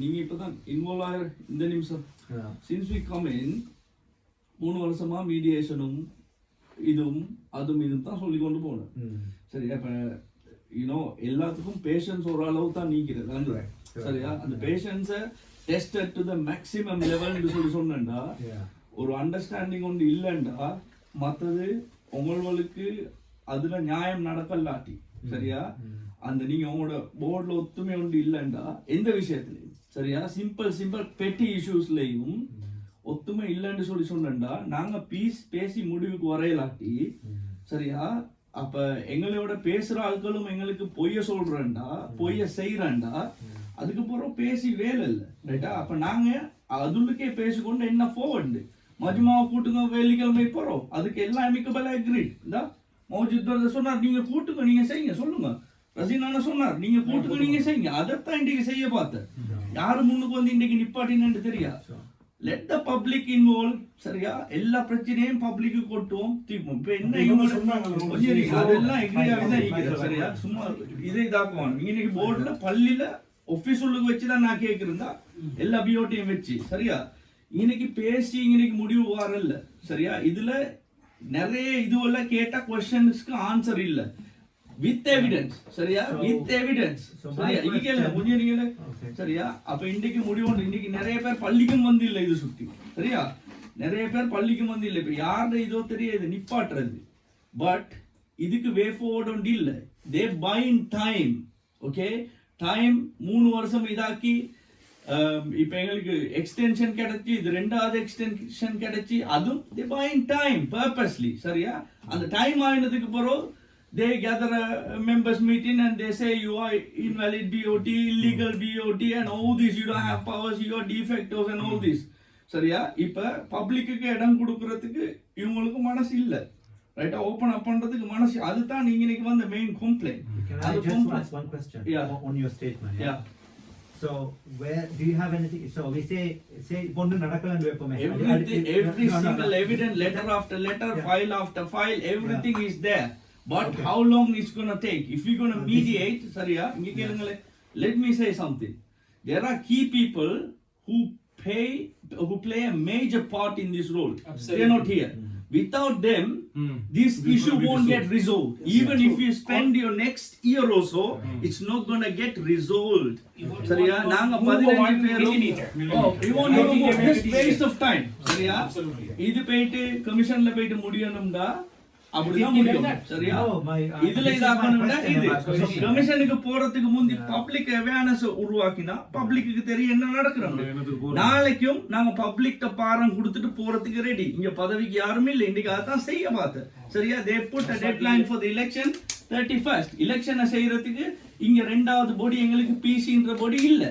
நீங்க இப்பதான் involve ஆகிற இந்த நிமிஷம், since we come in 3 வருஷமா மீடியேஷனும் இதுவும் தான் சொல்லி கொண்டு போனோம். சரியா. இப்ப எல்லாத்துக்கும் பேஷன்ஸ் ஒரு அளவு தான் நீக்கிறது, சரியா. அந்த பேஷன்ஸை tested to the maximum level னு சொல்லி சொன்னேன்டா, ஒரு அண்டர்ஸ்டாண்டிங் ஒன்று இல்லைண்டா மற்றது உங்களுக்கு அதுல நியாயம் நடக்கலாட்டி, சரியா. அந்த நீங்க உங்களோட போர்ட்ல ஒத்துமை ஒன்று இல்லைண்டா எந்த விஷயத்துலையும், சரியா, சிம்பிள் பெட்டி இஷ்யூஸ்லையும் ஒத்துமை இல்லைன்னு சொல்லி சொன்னேன்டா நாங்க பேசி முடிவுக்கு வரையலாட்டி, சரியா. அப்ப எங்களோட பேசுற ஆட்களும் எங்களுக்கு பொய்ய சொல்றேன்டா, பொய்ய செய்யறேன்டா, அதுக்கப்புறம் பேசி வேலை இல்லை, ரைட்டா. அப்ப நாங்க அதுக்கே பேசிக்கொண்டு என்ன போவண்டு மஜ்மாவை கூட்டுங்க வெள்ளிக்கிழமை போறோம், அதுக்கு எல்லாம் அமிக்கபிள் அக்ரீட். இந்த மௌஜூத் சொன்னார் நீங்க கூட்டுங்க, நீங்க செய்யுங்க, சொல்லுங்க. ரசீனான சொன்னார் நீங்க கூட்டுங்க, நீங்க செய்யுங்க. அதைத்தான் இன்றைக்கு செய்ய பார்த்தேன். யாரு முன்னுக்கு வந்து இன்றைக்கு நிப்பாட்டினு தெரியா. லெட் த பப்ளிக் இன்வால்வ், சரியா. எல்லா பிரச்சனையும் பப்ளிக்கு கொட்டுவோம், தீர்ப்போம். இப்ப என்ன அதெல்லாம் எக்ரியா, சரியா. சும்மா இதை இதாக்குவாங்க. இன்னைக்கு போர்டுல பள்ளியில ஒபிஷியலுக்கு வச்சுதான் நான் கேட்கிறேன், எல்லா பிஓடியும் வச்சு, சரியா. இன்னைக்கு பேசி இன்னைக்கு முடிவு வரல, சரியா. இதுல நிறைய இதுவெல்லாம் கேட்டா क्वेश्चंसக்கு ஆன்சர் இல்ல, வித் எவிடன்ஸ், சரியா. வித் எவிடன்ஸ், சரியா. இங்கேல புரியுறீங்களா, சரியா. அப்ப இன்னைக்கு முடிவு இன்னைக்கு நிறைய பேர் பள்ளிக்கும் வந்து இல்ல இது சுத்தி, சரியா. நிறைய பேர் பள்ளிக்கு வந்து இல்லை. இப்போ யாருடைய இதோ தெரியாது நிப்பாட்டுறது. பட் இதுக்கு வே ஃபார்வர்ட் ஒன்று இல்லை. They buy in time. Okay, time 3 வருஷம் இதாக்கி இப்போ எங்களுக்கு எக்ஸ்டென்ஷன் கிடைச்சி, இது 2வது எக்ஸ்டென்ஷன் கிடைச்சி, அதுவும் தே பை இன் டைம் பர்பஸ்லி. சரியா? அந்த டைம் ஆயினதுக்கு பிறகு they gather a members meeting and they say you are invalid BOT, illegal BOT and all this, you don't have powers, you are defectors and all this. சரியா? இப்ப பப்ளிக்கு இடம் கொடுக்கறதுக்கு இவங்களுக்கு மனசு இல்ல. ரைட்டா? ஓபன் அப் பண்றதுக்கு மனசு. அதுதான் நீங்க இன்னைக்கு வந்த main complaint. Can I just ask one question? Yeah. On your statement? Yeah. So where do you have anything? So we say பொண்ணு நடக்கலன்னு வைப்போமே. Every single evidence, letter after letter, file after file, everything is there. But how long it's going to take? If you're going to mediate, Sariya, let me say something. There are key people who play a major part in this role. Absolutely. They're not here. Without them, this issue won't get resolved. Even if you spend your next year or so, it's not going to get resolved. Sariya, naanga 15 peru. Oh, we won't even move. Just waste of time. Sariya, idu peitu commission la peitu mudiyanumda. அப்படிதான் முடியும். சரியா? இதுல இதாக்கணும்னா இது கமிஷனுக்கு போறதுக்கு முந்தி public awareness உருவாக்கினா பப்ளிக்கு தெரியும் என்ன நடக்குது. நாளைக்கும் நாங்க பப்ளிக்ட்ட பாரம் கொடுத்துட்டு போறதுக்கு ரெடி. இங்க பதவிக்கு யாருமே இல்லை. இன்னைக்கு அதான் செய்ய பார்த்தேன். சரியா? they put a deadline for the election 31st. எலெக்ஷனை செய்யறதுக்கு இங்க 2வது பாடி எங்களுக்கு பிசின்ற பாடி இல்ல.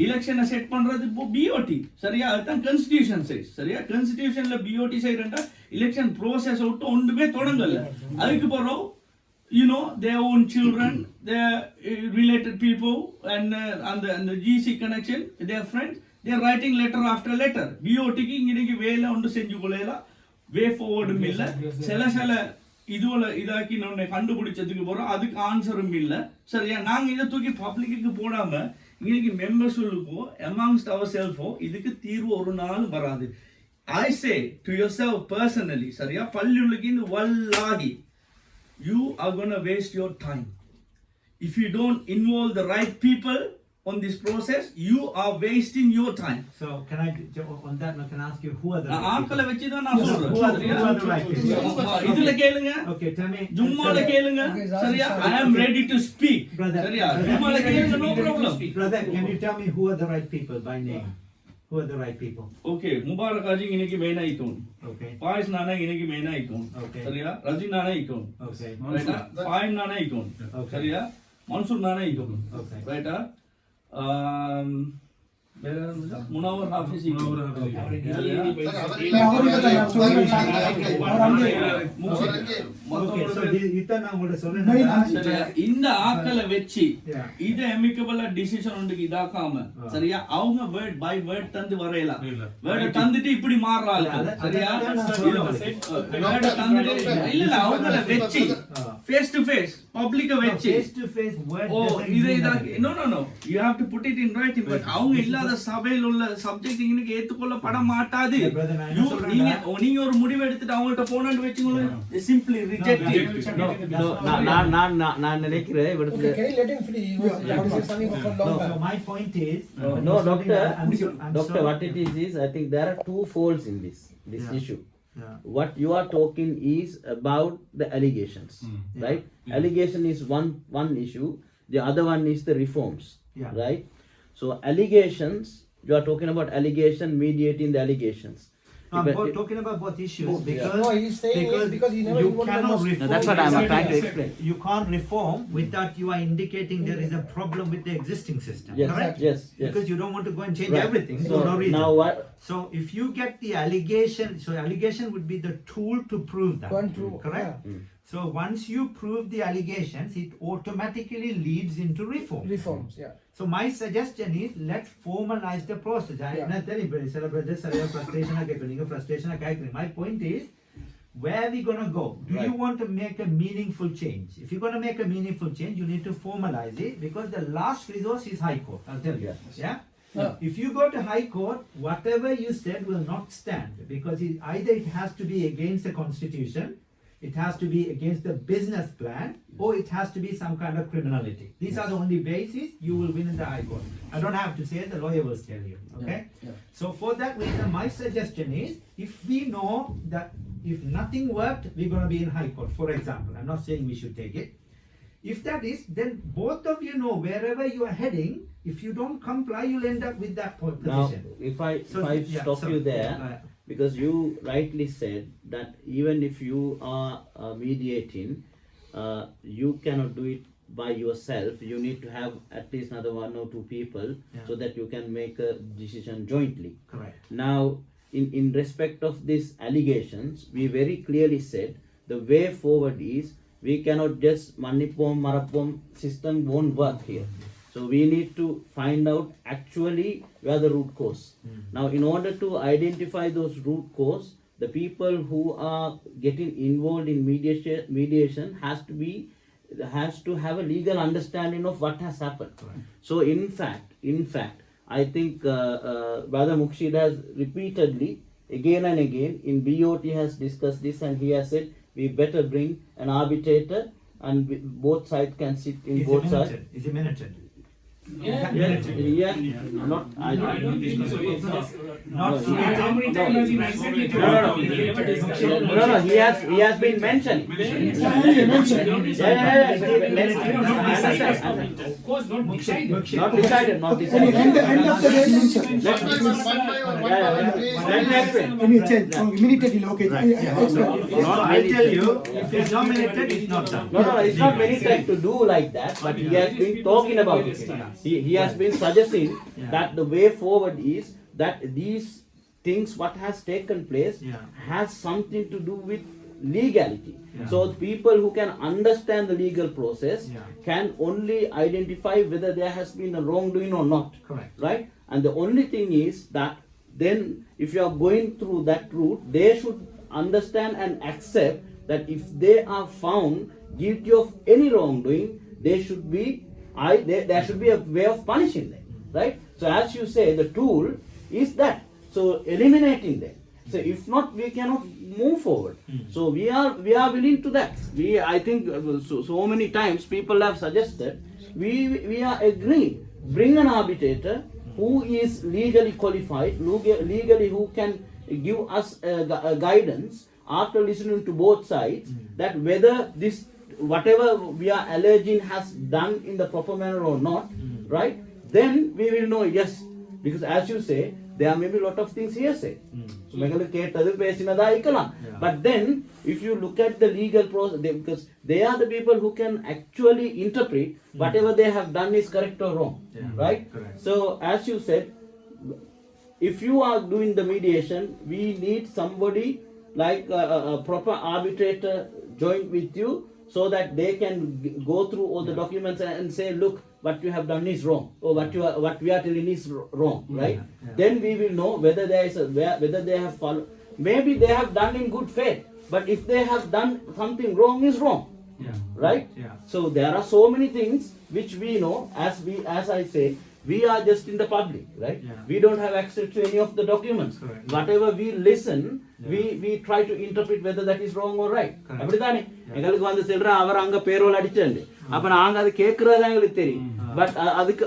எலெக்ஷனை செட் பண்றது பிஓடி. சரியா? அதுதான் கான்ஸ்டிடியூஷன் சைஸ். சரியா? கான்ஸ்டிடியூஷன்ல பிஓடி செய்யறா எலெக்ஷன் ப்ரோசஸ் விட்டு ஒன்றுமே தொடங்கல. அதுக்கு பிறகு you know their own children, their related people and the GC connection, their friends, they are writing letter after letter. BOT க்கு இன்னைக்கு வேலை ஒன்று செஞ்சு கொள்ளல. வே ஃபார்வர்டும் இல்ல. சில இதுல இதாக்கி நம்ம கண்டுபிடிச்சதுக்கு போறோம். அதுக்கு ஆன்சரும் இல்ல. சரியா? நாங்க இதை தூக்கி பப்ளிக்கு போடாம இன்னைக்கு மெம்பர்ஸுக்கோ amongst ourselves இதுக்கு தீர்வு ஒரு நாள் வராது. I say to yourself personally, சரியா? பள்ளிகளுக்கு இந்த வல்லாகி you are going to waste your time. If you don't involve the right people on this process, you are wasting your time. So can I on that note can I ask you who are the ஆட்களை வச்சு தான் நான் சொல்றேன். who are the right people? இதுல கேளுங்க. Okay, tell me. ஜும்மால கேளுங்க. சரியா? I am ready to speak. சரியா? ஜும்மால கேளுங்க, no problem. Brother, can you tell me who are the right people by name? Who are the right people? Okay, Mubarak ஆஜி இன்னைக்கு main icon. Okay. Faiz நானா இன்னைக்கு main icon. Okay. சரியா? ரஜி நானா icon. Okay. ரைட்டா? பாயிம் நானா ஐகான். சரியா? மன்சூர் நானா ஐகான். Okay. ரைட்டா? முனவர் ஹாஃபிஸ் இந்த ஆக்களை வச்சு இத எமிக்கபிளா டிசிஷன் ஒன்றுக்கு இதாக்காம சரியா அவங்க வேர்ட் பை வேர்ட் தந்து வரையலாம். வேர்ட் தந்துட்டு இப்படி மாறுறாங்க. சரியா? வேர்ட் தந்துட்டு இல்ல அவங்கள வச்சு ஃபேஸ் டு ஃபேஸ் பப்ளிக்க வச்சு face to face word. ஓ இது no you have to put it in writing. but அவங்க இல்லாத சபையில் உள்ள சப்ஜெக்ட் இன்னைக்கு ஏத்துக்கொள்ளப்பட மாட்டாது. நீங்க ஒரு முடிவு எடுத்துட்டு அவங்கள்ட்ட போனன்னு வெச்சுங்களே simply reject it. நான் நினைக்கிறேன் இவருக்கு So my point is no doctor what it is I think there are two folds in this issue. Yeah. What you are talking is about the allegations, right? Yeah. Allegation is one issue. The other one is the reforms, right? So allegations, you are talking about allegation, mediating the allegations. I'm talking about both issues because no, he's saying because he never you cannot reform. No, that's what I'm trying to explain. You can't reform without you are indicating there is a problem with the existing system. Yes, correct? yes. Because you don't want to go and change everything So for no reason. Now what? So if you get the allegation, so allegation would be the tool to prove that. Correct? Yeah. So once you prove the allegations, it automatically leads into Reforms, yeah. So my suggestion is let's formalize the process. My point is, where are we going to go? Do you want to make a meaningful change? If you're going to make a meaningful change, you need to formalize it because the last resource is High Court. I'll tell you. Yeah? If you go to High Court, whatever you said will not stand because either it has to be against the Constitution, it has to be against the business plan, or it has to be some kind of criminality. These are the only bases you will win in the High Court. I don't have to say it, the lawyer will tell you, okay? Yeah. So for that reason, my suggestion is, if we know that if nothing worked, we're going to be in High Court, for example. I'm not saying we should take it. If that is, then both of you know wherever you are heading, if you don't comply, you'll end up with that position. Now, if I stop you there, because you rightly said that even if you are mediating, you cannot do it by yourself. You need to have at least another 1 or 2 people, so that you can make a decision jointly. Correct. Now, in respect of these allegations, we very clearly said the way forward is, we cannot just manipom marapom system won't work here. So we need to find out actually where the root cause. Now, in order to identify those root cause, the people who are getting involved in mediation has to have a legal understanding of what has happened. Correct. So in fact, I think Brother Mukshid has repeatedly, again and again, in BOT has discussed this, and he has said we better bring an arbitrator, and both sides can sit in both sides. Is it minuted? Yeah. Not. I don't think so. Not How many times has he mentioned it? No. He has been mentioned. Of course, not decided. Not decided. Not End decided. of the day mention. Let me explain. When you change, immediately, okay. So I tell you, if it's nominated, it's not done. No, it's not many times to do like that, but he has been talking about it. He has been suggesting that the way forward is that these things, what has taken place, has something to do with legality. So people who can understand the legal process can only identify whether there has been a wrongdoing or not. Correct. Right? And the only thing is that then if you are going through that route, they should understand and accept that if they are found guilty of any wrongdoing, there should be a way of punishing them, right? So as you say, the tool is that. So eliminating them. So if not, we cannot move forward. So we are willing to that. I think so many times people have suggested, we are agreeing. Bring an arbitrator who is legally qualified, legally who can give us guidance after listening to both sides, that whether this whatever we are alleging has done in the proper manner or not, right? Then we will know, yes, because as you say, there may be a lot of things here say. But then, if you look at the legal process, because they are the people who can actually interpret whatever they have done is correct or wrong, right? Correct. So, as you said, if you are doing the mediation, we need somebody like a proper arbitrator joined with you, so that they can go through all the documents and say, look, what you have done is wrong, or what we are telling is wrong, right? Then we will know whether whether they have followed. Maybe they have done in good faith, but if they have done something wrong, is wrong, right? So there are so many things which we know. As I say, we are just in the public, right? We don't have access to any of the documents. Correct. Whatever we listen, we try to interpret whether that is wrong or right. அப்படிதானே எங்களுக்கு வந்து சொல்ற அவர் அங்க payroll அடிச்சேன் அப்ப நாங்க அது கேக்குறது எங்களுக்கு தெரியும் பட் அதுக்கு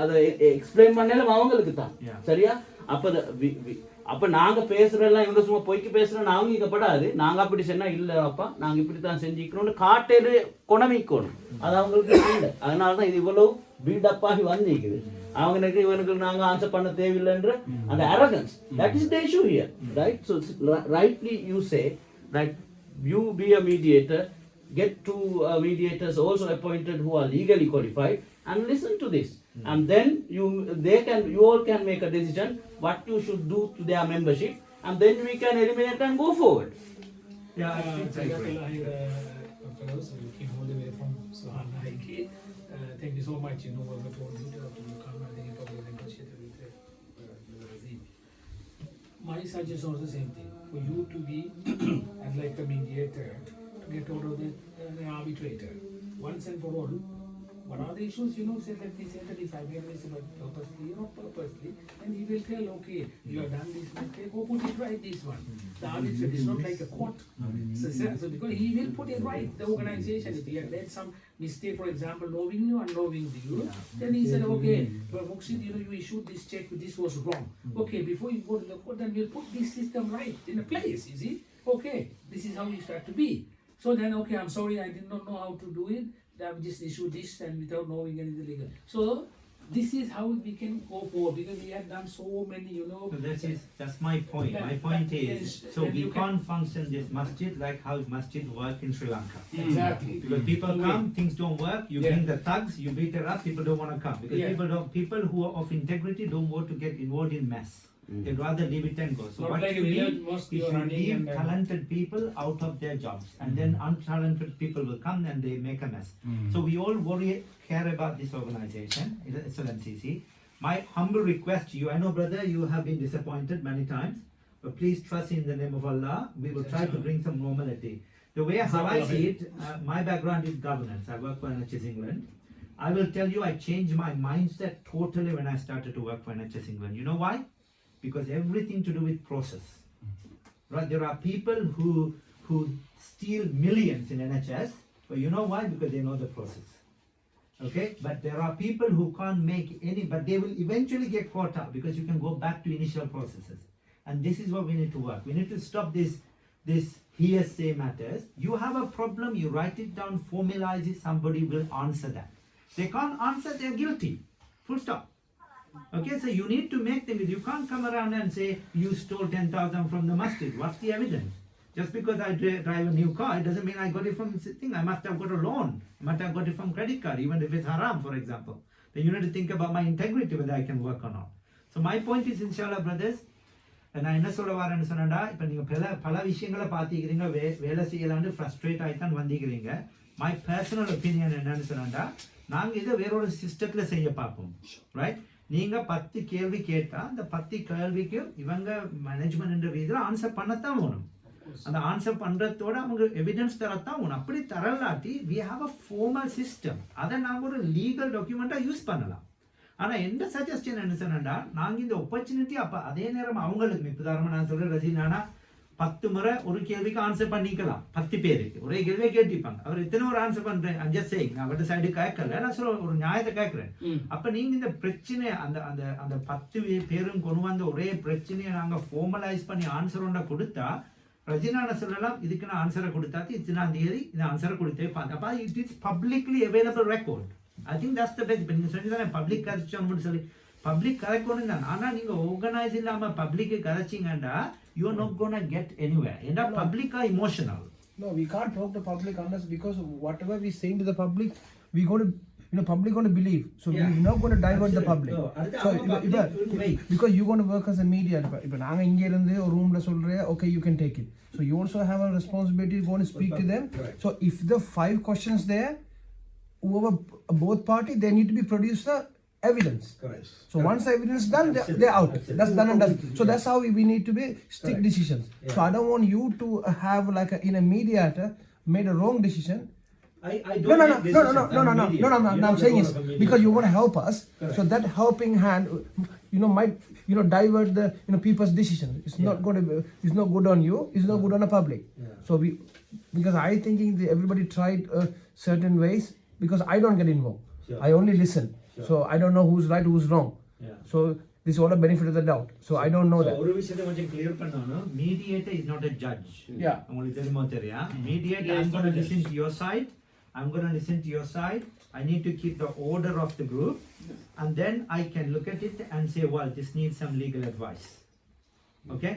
அதை எக்ஸ்பிளைன் பண்ணாலும் அவங்களுக்கு தான் சரியா அப்ப நாங்க பேசுறதெல்லாம் இவங்க சும்மா பொய்க்கு பேசுறோம் நாங்க இங்கப்படாது நாங்க அப்படி சொன்னா இல்ல அப்பா நாங்க இப்படித்தான் செஞ்சுக்கணும்னு காட்டேரு கொணமிக்கணும் அது அவங்களுக்கு இல்லை அதனாலதான் இது இவ்வளவு பில்டப் ஆகி வந்திருக்குது அவங்களுக்கு இவனுக்கு நாங்க ஆன்சர் பண்ண தேவையில்லைன்ற அந்த arrogance, that is the issue here, right? So rightly you say that you be a mediator, get 2 mediators also appointed who are legally qualified, and listen to this, and then you all can make a decision what you should do to their membership, and then we can eliminate and go forward. Thank you so much. You know, before you come, I think you probably negotiated with Razim. My suggestion was the same thing. For you to be as like a mediator, to get out of the arbitrator. Once and for all, what are the issues, say that if I made this purposely or not purposely, then he will tell, okay, you have done this mistake, go put it right, this one. The arbiter is not like a court. So because he will put it right, the organization, if he had made some mistake, for example, knowingly or unknowingly, then he said, okay, well, Muksid, you issued this check, this was wrong. Okay, before you go to the court, then we'll put this system right in a place, you see. Okay, this is how you start to be. So then, okay, I'm sorry, I did not know how to do it. I've just issued this and without knowing anything legal. So this is how we can go forward, because we have done so many, So that's my point. My point is, so we can't function this masjid like how masjid work in Sri Lanka. Exactly. Because people come, things don't work, you bring the thugs, you beat it up, people don't want to come. Because people who are of integrity don't want to get involved in mess. They'd rather leave it and go. So Not what like you a village need mosque is you're you running leave and talented people out of their jobs, and then untalented people will come and they make a mess. So we all care about this organization, SLMCC. My humble request to you, I know brother, you have been disappointed many times, but please trust in the name of Allah. We will try to bring some normality. The way how I see it, my background is governance. I work for NHS England. I will tell you, I changed my mindset totally when I started to work for NHS England. You know why? Because everything to do with process, right? There are people who steal millions in NHS, but you know why? Because they know the process. Okay, but there are people who can't make any, but they will eventually get caught up because you can go back to initial processes, and this is what we need to work. We need to stop this hearsay matters. You have a problem, you write it down, formalize it. Somebody will answer that. They can't answer, they're guilty. Full stop. Okay, so you need to make them. You can't come around and say you stole 10,000 from the masjid. What's the evidence? Just because I drive a new car, it doesn't mean I got it from this thing. I must have got a loan. I must have got it from credit card, even if it's haram, for example. Then you need to think about my integrity, whether I can work or not. So my point is, inshallah, brothers, நான் என்ன சொல்ல வரேன்னு சொன்னா, இப்போ நீங்க பல விஷயங்களை பார்த்துக்கிறீங்க, வேலை செய்யலான்னு ஃப்ரஸ்ட்ரேட் ஆகித்தான் வந்திக்கிறீங்க. மை பர்சனல் ஒப்பீனியன் என்னன்னு சொன்னா, நாங்கள் இதை வேறொரு சிஸ்டத்தில் செய்ய பார்ப்போம், ரைட்? நீங்க 10 கேள்வி கேட்டா அந்த 10 கேள்விக்கு இவங்க மேனேஜ்மெண்ட் ரீதியில் ஆன்சர் பண்ணத்தான் வேணும். அந்த ஆன்சர் பண்றதோட அவங்க எவிடன்ஸ் தரத்தான் வேணும். அப்படி தரலாட்டி we have a formal system. அதை நாங்கள் ஒரு லீகல் டாக்குமெண்ட்டாக யூஸ் பண்ணலாம். ஆனால் எந்த சஜஷன் என்ன சொன்னா, நாங்கள் இந்த ஆப்பர்ச்சுனிட்டி அப்போ அதே நேரம் அவங்களுக்கு உதாரணமாக நான் சொல்கிறேன், ரஜினானா 10 முறை ஒரு கேள்விக்கு ஆன்சர் பண்ணிக்கலாம். 10 பேருக்கு ஒரே கேள்வியை கேட்டிருப்பாங்க. அவர் எத்தனை ஒரு ஆன்சர் பண்றேன், I'm just saying, நான் அவர்கிட்ட சைடு கேட்கல, நான் சொல்ல ஒரு நியாயத்தை கேட்கிறேன். அப்ப நீங்க இந்த பிரச்சனை அந்த 10 பேரும் கொண்டு வந்த ஒரே பிரச்சனையை நாங்க ஃபார்மலைஸ் பண்ணி ஆன்சர் ஒன்றை கொடுத்தா, ரஜினான சொல்லலாம், இதுக்கு நான் ஆன்சரை கொடுத்தாச்சு, இத்தனாம் தேதி இந்த ஆன்சரை கொடுத்தே பார்த்து. அப்ப it is publicly available record. I think that's the best. இப்போ நீங்க சொன்னீங்க பப்ளிக் கரெக்ஷன் சொல்லி, பப்ளிக் கரெக்ட் தான். ஆனா நீங்க ஆர்கனைஸ் இல்லாம பப்ளிக்கு கரெக்சிங்கண்டா, you are not going to get anywhere. And the public are emotional. No, we can't talk to public unless, because whatever we saying to the public, we going to, public going to believe. So we're not going to divert the public. So because you going to work as a media. If நாங்க இங்க இருந்து ஒரு ரூம்ல சொல்றேன், okay, you can take it. So you also have a responsibility to go and speak to them. So if the 5 questions there, whoever both party, they need to be produced the evidence. Correct. So once the evidence is done, they're out. That's done and done. So that's how we need to be stick decisions. So I don't want you to have like in a mediator made a wrong decision. I don't No, I'm saying is because you want to help us. Correct. So that helping hand, might divert the people's decision. It's not going to be, it's not good on you. It's not good on the public. So because I thinking that everybody tried certain ways, because I don't get involved. I only listen. So I don't know who's right, who's wrong. So this is all a benefit of the doubt. So I don't know that. ஒரு விஷயத்தை கொஞ்சம் clear பண்ணனும். Mediator is not a judge. உங்களுக்கு தெரியுமா தெரியா? Mediator, I'm going to listen to your side. I'm going to listen to your side. I need to keep the order of the group, and then I can look at it and say, well, this needs some legal advice. Okay?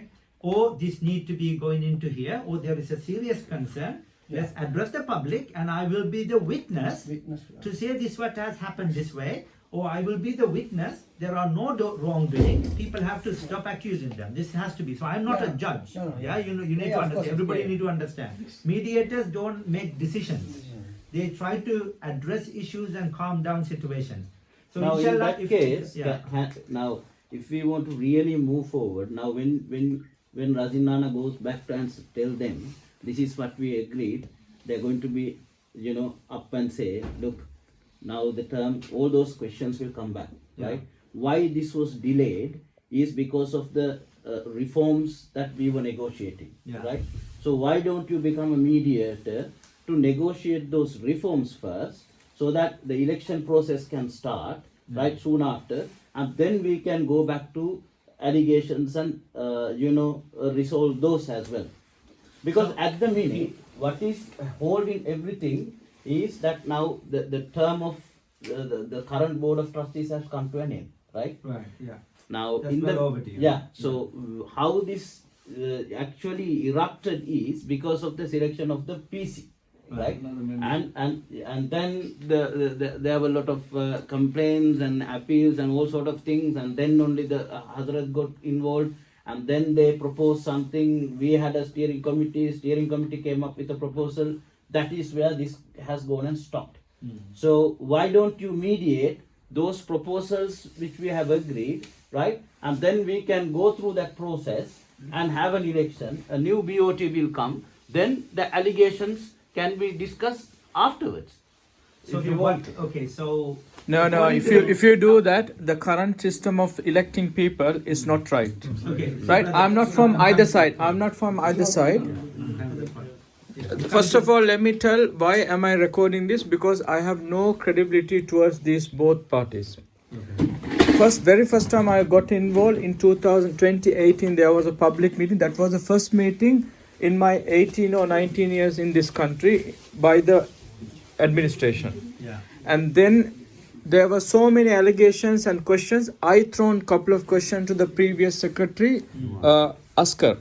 Or this need to be going into here, or there is a serious concern. Let's address the public, and I will be the witness to say this what has happened this way, or I will be the witness. There are no wrongdoing. People have to stop accusing them. This has to be. So I'm not a judge. Yeah, you need to understand. Everybody need to understand. Mediators don't make decisions. They try to address issues and calm down situations. So now in that case, now if we want to really move forward, now when Razinana goes back to and tell them, this is what we agreed, they're going to be, up and say, look, now the term, all those questions will come back, right? Why this was delayed is because of the reforms that we were negotiating, right? So why don't you become a mediator to negotiate those reforms first, so that the election process can start, right, soon after, and then we can go back to allegations and, resolve those as well. Because at the minute, what is holding everything is that now the term of the current board of trustees has come to an end, right? Right, yeah. Now, That's well overdue. so how this actually erupted is because of the selection of the PC, right? And then there were a lot of complaints and appeals and all sort of things, and then only the Hazrat got involved, and then they proposed something. We had a steering committee came up with a proposal. That is where this has gone and stopped. So why don't you mediate those proposals which we have agreed, right? And then we can go through that process and have an election, a new BOT will come, then the allegations can be discussed afterwards. So if you want, okay, so No. If you do that, the current system of electing people is not right. okay, Right? I'm not from either side. First of all, let me tell why am I recording this, because I have no credibility towards these both parties. Very first time I got involved in 2018, there was a public meeting. That was the first meeting in my 18 or 19 years in this country by the administration. And then there were so many allegations and questions. I thrown a couple of questions to the previous secretary, Askar.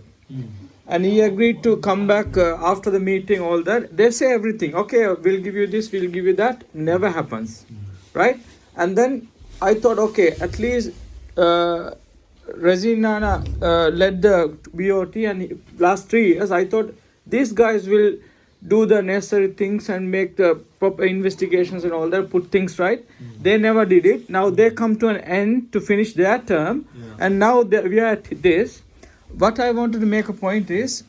And he agreed to come back after the meeting, all that. They say everything. Okay, we'll give you this, we'll give you that. Never happens. Right? And then I thought, okay, at least Rezinana led the BOT, and last 3 years, I thought these guys will do the necessary things and make the proper investigations and all that, put things right. They never did it. Now they come to an end to finish their term, and now we are at this. What I wanted to make a point is,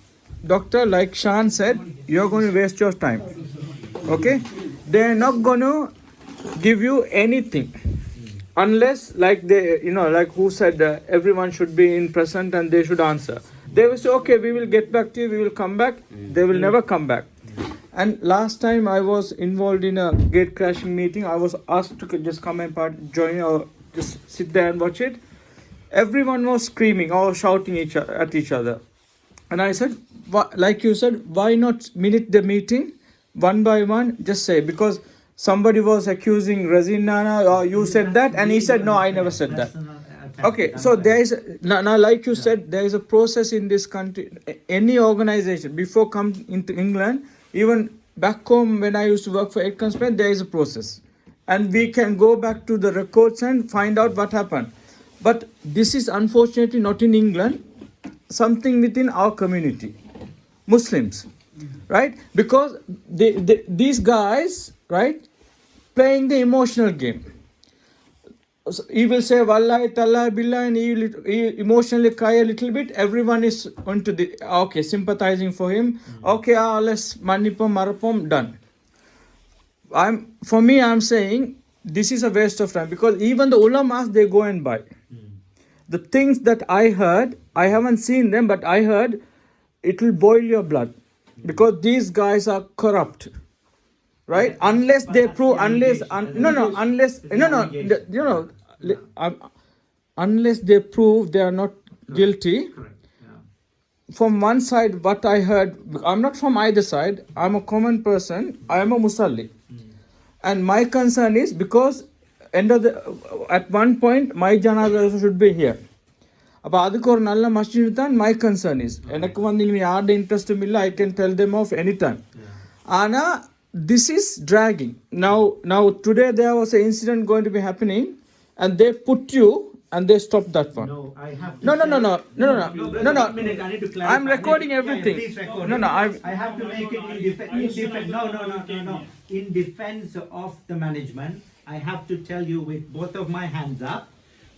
Doctor, like Shan said, you're going to waste your time. Okay? They're not going to give you anything. Unless, like they, like who said everyone should be in present and they should answer. They will say, okay, we will get back to you, we will come back. They will never come back. And last time I was involved in a gate crashing meeting, I was asked to just come and join or just sit there and watch it. Everyone was screaming or shouting at each other. And I said, like you said, why not minute the meeting one by one? Just say, because somebody was accusing Rezinana, or you said that, and he said, no, I never said that. Okay, so there is, now like you said, there is a process in this country. Any organization, before coming into England, even back home when I used to work for Aid Conspiracy, there is a process. And we can go back to the records and find out what happened. But this is unfortunately not in England, something within our community, Muslims, right? Because these guys, right, playing the emotional game. So he will say, Wallahi, Tallah, Billah, and he emotionally cry a little bit. Everyone is sympathizing for him. Okay, let's manipum, marapum, done. I'm saying this is a waste of time, because even the ulamas, they go and buy. The things that I heard, I haven't seen them, but I heard it will boil your blood, because these guys are corrupt. Right? Unless they prove, unless they prove they are not guilty. From one side, what I heard, I'm not from either side, I'm a common person, I am a Musalli. And my concern is, because at one point, my janazah also should be here. My concern is, interest I can tell them off anytime. Ana, this is dragging. Now today there was an incident going to be happening, and they put you and they stopped that one. No, I have to. No. One minute, I need to clarify. I'm recording everything. Please record. I have to make it in defense. No. In defense of the management, I have to tell you with both of my hands up.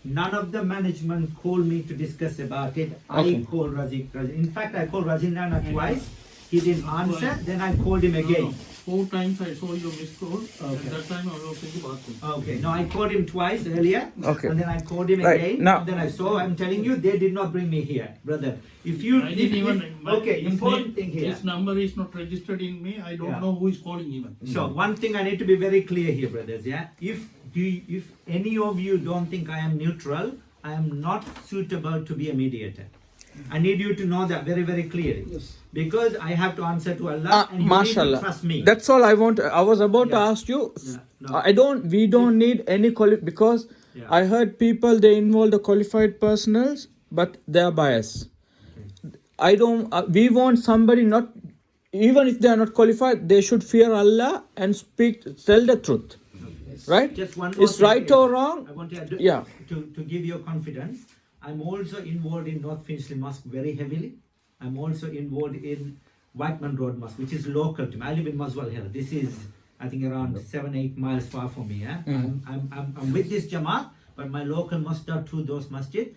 None of the management called me to discuss about it. Okay. I called Razik. In fact, I called Razindrana twice. He didn't answer. Then I called him again. 4 times I saw your missed call. At that time I was in the bathroom. Okay, no, I called him twice earlier, Okay. and then I called him Right, again, now- and then I saw, I'm telling you, they did not bring me here, brother. If you, I didn't even. okay, his important name- thing here. His number is not registered in me. I don't Yeah. know who is calling even. So one thing I need to be very clear here, brothers. Yeah, if any of you don't think I am neutral, I am not suitable to be a mediator. I need you to know that very, very clearly. Yes. Because I have to answer to Allah, and you need to Mashallah. trust me. That's all I want. I was about to Yeah. ask you. Yeah, no. We don't need any because Yeah. I heard people they involve the qualified personals, but they are biased. I don't. We want somebody not, even if they are not qualified, they should fear Allah and tell the truth. Right? Just one more It's thing right here. or wrong. I want to, Yeah. to give you confidence. I'm also involved in North Finchley Mosque very heavily. I'm also involved in Whiteman Road Mosque, which is local to me. I live in Muswell Hill. This is, I think, around 7-8 miles far from me. I'm with this Jamaat, but my local mosque are to those masjid.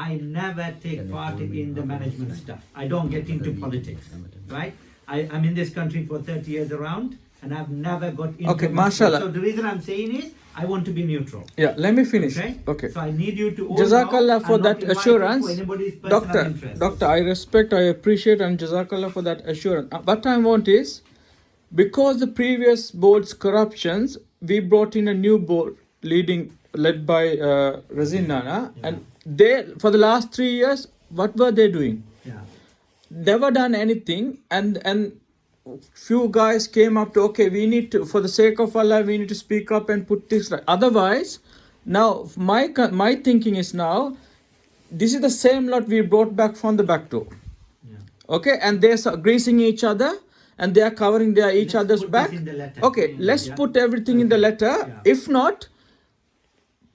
I never take part in the management stuff. I don't get into politics, right? I'm in this country for 30 years around, and I've never got into Okay, mosque. mashallah. So the reason I'm saying is, I want to be neutral. Yeah. Let me finish. Okay. So I need you to all Jazakallah know for I'm that not invited assurance. for anybody's personal interest. Doctor, I respect, I appreciate, and Jazakallah for that assurance. What I want is, because the previous board's corruptions, we brought in a new board led by Razin Nana, and they, for the last 3 years, what were they doing? Yeah. Never done anything, and few guys came up to, okay, we need to, for the sake of Allah, we need to speak up and put this right. Otherwise, now my thinking is now, this is the same lot we brought back from the back door. Yeah. Okay, and they're greasing each other, and they are covering each other's put back. this in the letter. Okay, let's Yeah. put everything in the letter. Yeah. If not,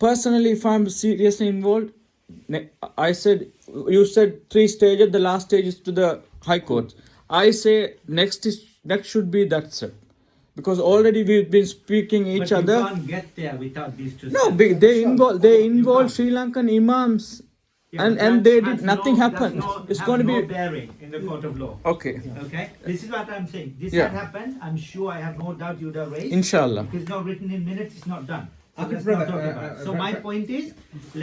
personally, if I'm seriously involved, I said, you said 3 stages, the last stage is to the High Court. I say next should be that step, because already we've been speaking each But other. you can't get there without these two No, steps. they involve Sri Lankan imams, Yeah, and that they has did nothing no- happened. does not It's have going to no be bearing in the court of law. okay. Okay, this is what I'm saying. This Yeah. had happened. I'm sure, I have no doubt you'd have raised. Inshallah. If it's not written in minutes, it's not done. So Okay, let's brother, not talk about it. So my brother. point is,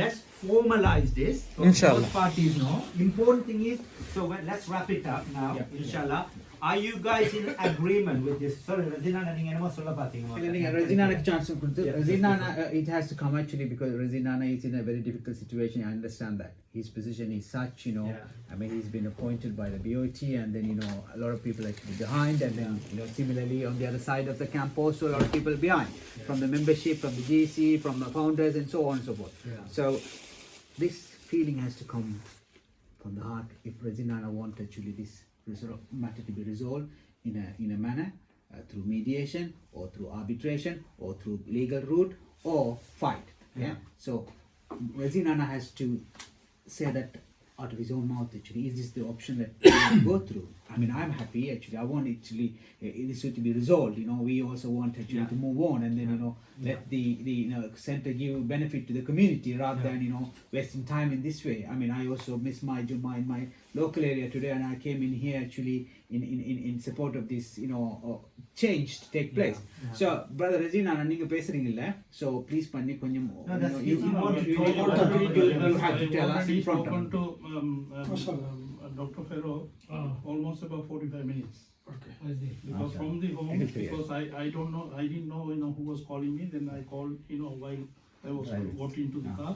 let's formalize this. So Inshallah. both parties know. Important thing is, so let's wrap it up now. Inshallah. Are you guys in agreement with this? Sorry, Razina, நீங்க என்னமோ சொல்ல பாத்தீங்க. Rezinana's chance to put Yeah. Rezinana, it has to come actually because Rezinana is in a very difficult situation. I understand that his position is such, Yeah. I mean, he's been appointed by the BOT, and then a lot of people actually behind, and then similarly on the other side of the camp also a lot of people behind, from the membership, from the GC, from the founders, and so on and so forth. Yeah. So this feeling has to come from the heart if Rezinana wants actually this matter to be resolved in a manner through mediation or through arbitration or through legal route or fight. Yeah. So Rezinana has to say that out of his own mouth actually, is this the option that we go through? I mean, I'm happy actually. I want actually this to be resolved. We also want actually to move on, and then let the center give benefit to the community rather than wasting time in this way. I mean, I also miss my Jummah in my local area today, and I came in here actually in support of this change to take place. So brother Razina, நீங்க பேசுறீங்கல்ல, so please பண்ணி கொஞ்சம் you have to tell us in front of spoken to Dr Feroz almost about 45 minutes. Okay. Because from the home, because I don't know, I didn't know who was calling me. Then I called while I was got into the car,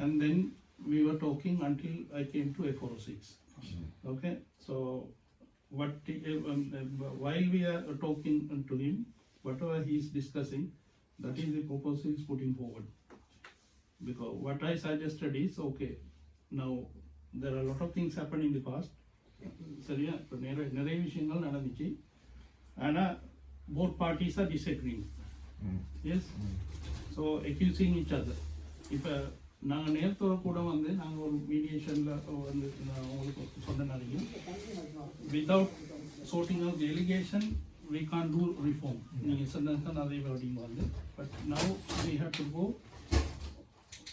and then we were talking until I came to A406. Okay, so what while we are talking to him, whatever he is discussing, that is the proposal he is putting forward. Because what I suggested is, okay, now there are a lot of things happened in the past. சரியா, இப்போ நிறைய விஷயங்கள் நடந்துச்சு, ஆனால் both parties are disagreeing. Yes, so accusing each other. இப்போ நாங்கள் நேரத்தோட கூட நாங்கள் ஒரு மீடியேஷனில் உங்களுக்கு சொன்னனாலையும், without sorting out the allegation we can't do reform. நீங்கள் சொன்னதான் அதே அப்படிங்க but now we have to go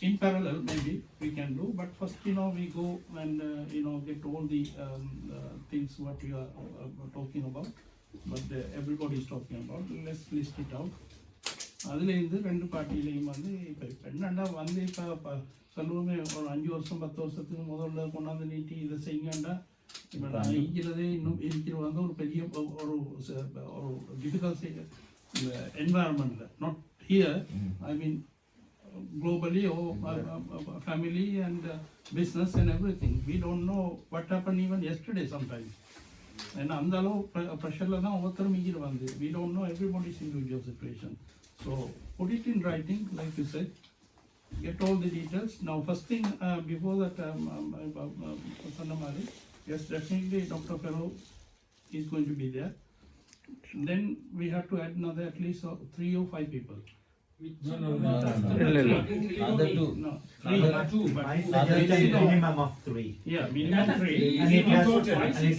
in parallel. Maybe we can do, but first we go and get all the things what we are talking about, but everybody is talking about. Let's list it out. அதுலேருந்து ரெண்டு பார்ட்டிலையும் வந்து இப்போ என்னண்டா வந்து இப்போ சொல்லுவோமே ஒரு 5 வருஷம் 10 வருஷத்துக்கு முதல்ல கொண்டாந்து நீட்டி இதை செய்யண்டா இப்போ நான் இருக்கிறதே இன்னும் இருக்கிற வந்து ஒரு பெரிய ஒரு டிஃபிகல்ட் என்வாயர்மெண்ட்டில் not here I mean globally or family and business and everything. We don't know what happened even yesterday sometimes. And அந்த அளவு ப்ரெஷரில் தான் ஒவ்வொருத்தரும் இங்கிட்டு வந்து we don't know everybody's individual situation. So put it in writing like you said, get all the details. Now first thing before that Sannamari, yes definitely Dr. Feroz is going to be there. Then we have to add another at least 3 or 5 people. No. Other two. No. Two, but minimum of 3. Yeah, minimum 3. And it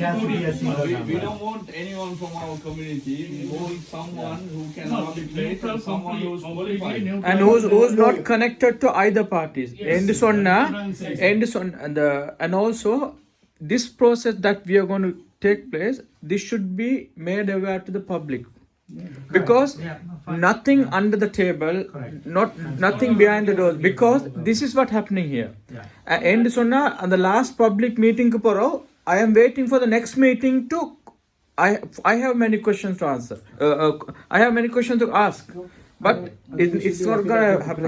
has to be a single number. We don't want anyone from our community. We want someone who can arbitrate and someone who is qualified. And who's not connected to either parties. And also this process that we are going to take place, this should be made aware to the public. Because nothing under the table, nothing behind the doors, because this is what happening here. And sonna and the last public meeting ku poro, I am waiting for the next meeting to I have many questions to answer. I have many questions to ask, but it's not gonna happen.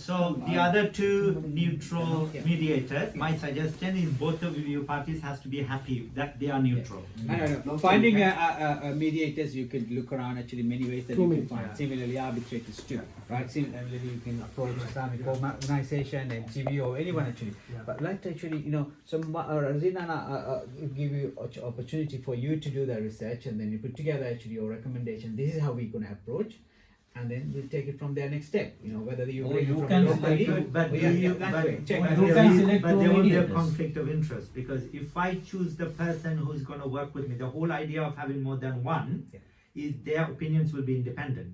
So the other 2 neutral mediators, my suggestion is both of you parties has to be happy that they are neutral. No. Finding mediators, you could look around actually many ways that you can find. Similarly, arbitrators too, right? Similarly, you can approach Islamic organization, MCB or anyone actually. But like to actually, Razina give you opportunity for you to do the research, and then you put together actually your recommendation. This is how we're going to approach. And then we'll take it from there next step. Whether you can select, but there will be a conflict of interest, because if I choose the person who's going to work with me, the whole idea of having more than one is their opinions will be independent.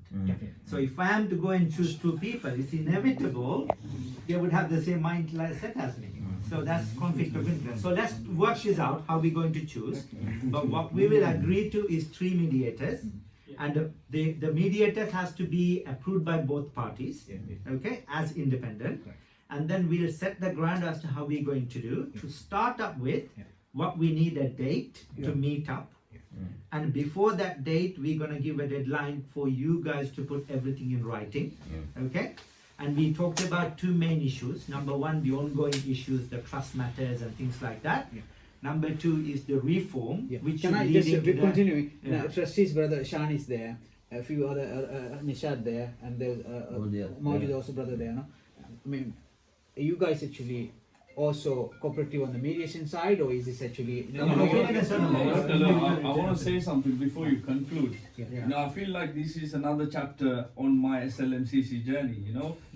So if I am to go and choose 2 people, it's inevitable they would have the same mindset as me. So that's conflict of interest. So let's work this out, how we're going to choose. But what we will agree to is 3 mediators. And the mediators has to be approved by both parties, okay, as independent. And then we'll set the ground as to how we're going to do. To start up with, what we need a date to meet up. And before that date, we're going to give a deadline for you guys to put everything in writing, okay? And we talked about 2 main issues. Number 1, the ongoing issues, the trust matters and things like that. Number 2 is the reform, which can I just continuing? Trustees brother Shan is there, a few other Nishad there, and there's Maujud also brother there. No, I mean, are you guys actually also cooperative on the mediation side, or is this actually? I want to say something before you conclude. I feel like this is another chapter on my SLMCC journey.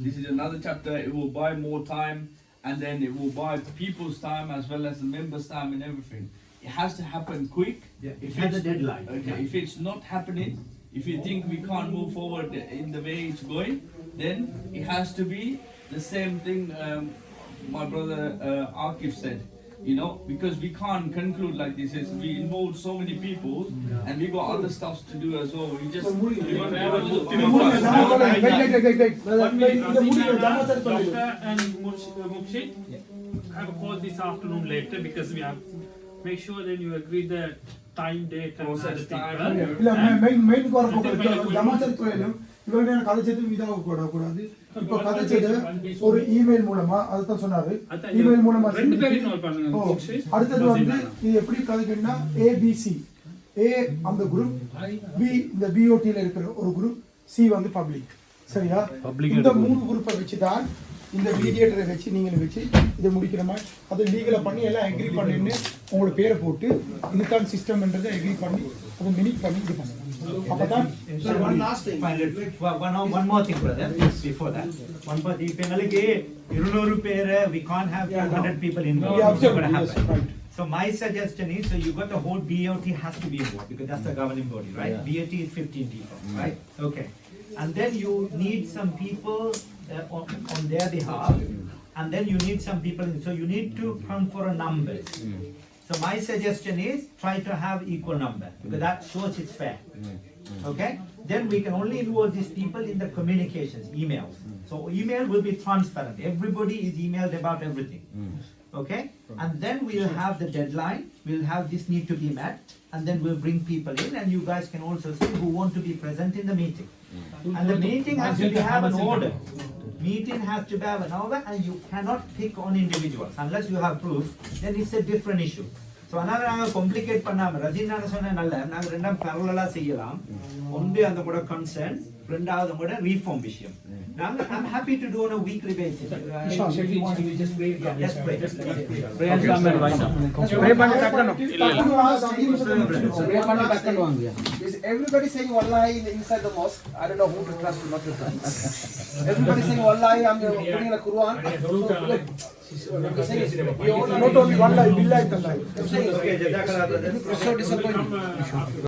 This is another chapter. It will buy more time. And then it will buy people's time as well as the members' time and everything. It has to happen quick. It has a deadline. Okay, if it's not happening, if you think we can't move forward in the way it's going, then it has to be the same thing my brother Akif said. Because we can't conclude like this. We involved so many people, and we got other stuff to do as well. We just Doctor and Mukshid have a call this afternoon later, because we have make sure that you agree the time, date, and process time. இவருடைய கதை செய்து இதாக கூடாது. இப்போ கதை செய்த ஒரு email மூலமா அதான் சொன்னாரு. இமெயில் மூலமா அடுத்தது வந்து இது எப்படி கதைக்குன்னா ABC, A அந்த குரூப், B இந்த BOT ல இருக்கிற ஒரு குரூப், C வந்து பப்ளிக். சரியா? இந்த 3 குரூப்பை வச்சு தான் இந்த மீடியேட்டரை வச்சு நீங்கள் வச்சு இதை முடிக்கிற மாதிரி அதை லீகலாக பண்ணி எல்லாம் அக்ரி பண்ணின்னு உங்களோட பேரை போட்டு இதுதான் சிஸ்டம்ன்றதை அக்ரி பண்ணி அதை மினிட் பண்ணி இது பண்ணுங்க. அப்பதான் one last thing. One more thing, brother. Before that, one more thing. If we can't have 200 people involved. It's not going to happen. Right. So my suggestion is, so you got the whole BOT has to be involved, because that's the governing body, right? BOT is 15 people, right? Okay. And then you need some people on their behalf, and then you need some people. So you need to come for a numbers. So my suggestion is try to have equal number because that shows it's fair. Okay? Then we can only involve these people in the communications, emails. So email will be transparent. Everybody is emailed about everything. Okay? And then we'll have the deadline. We'll have this need to be met. And then we'll bring people in and you guys can also see who want to be present in the meeting. And the meeting has to have an order. Meeting has to have an order and you cannot pick on individuals. Unless you have proof, then it's a different issue. So another complicate பண்ணாம ரஜினான சொன்ன நல்ல நாங்க ரெண்டும் parallel-ஆ செய்யலாம். ஒன்று அந்த கூட concerns, ரெண்டாவது கூட reform விஷயம். I'm happy to do on a weekly basis. Shall we just pray? Yes, pray. Pray and come and wind up. Pray பண்ணி டக்கணும். Pray பண்ணி டக்கணும் வாங்க. Is everybody saying wallahi inside the mosque? I don't know who to trust or not to trust. Everybody saying wallahi, I'm putting the Quran. Not only wallahi, billahi tallahi. Okay, jazakallah. So disappointing.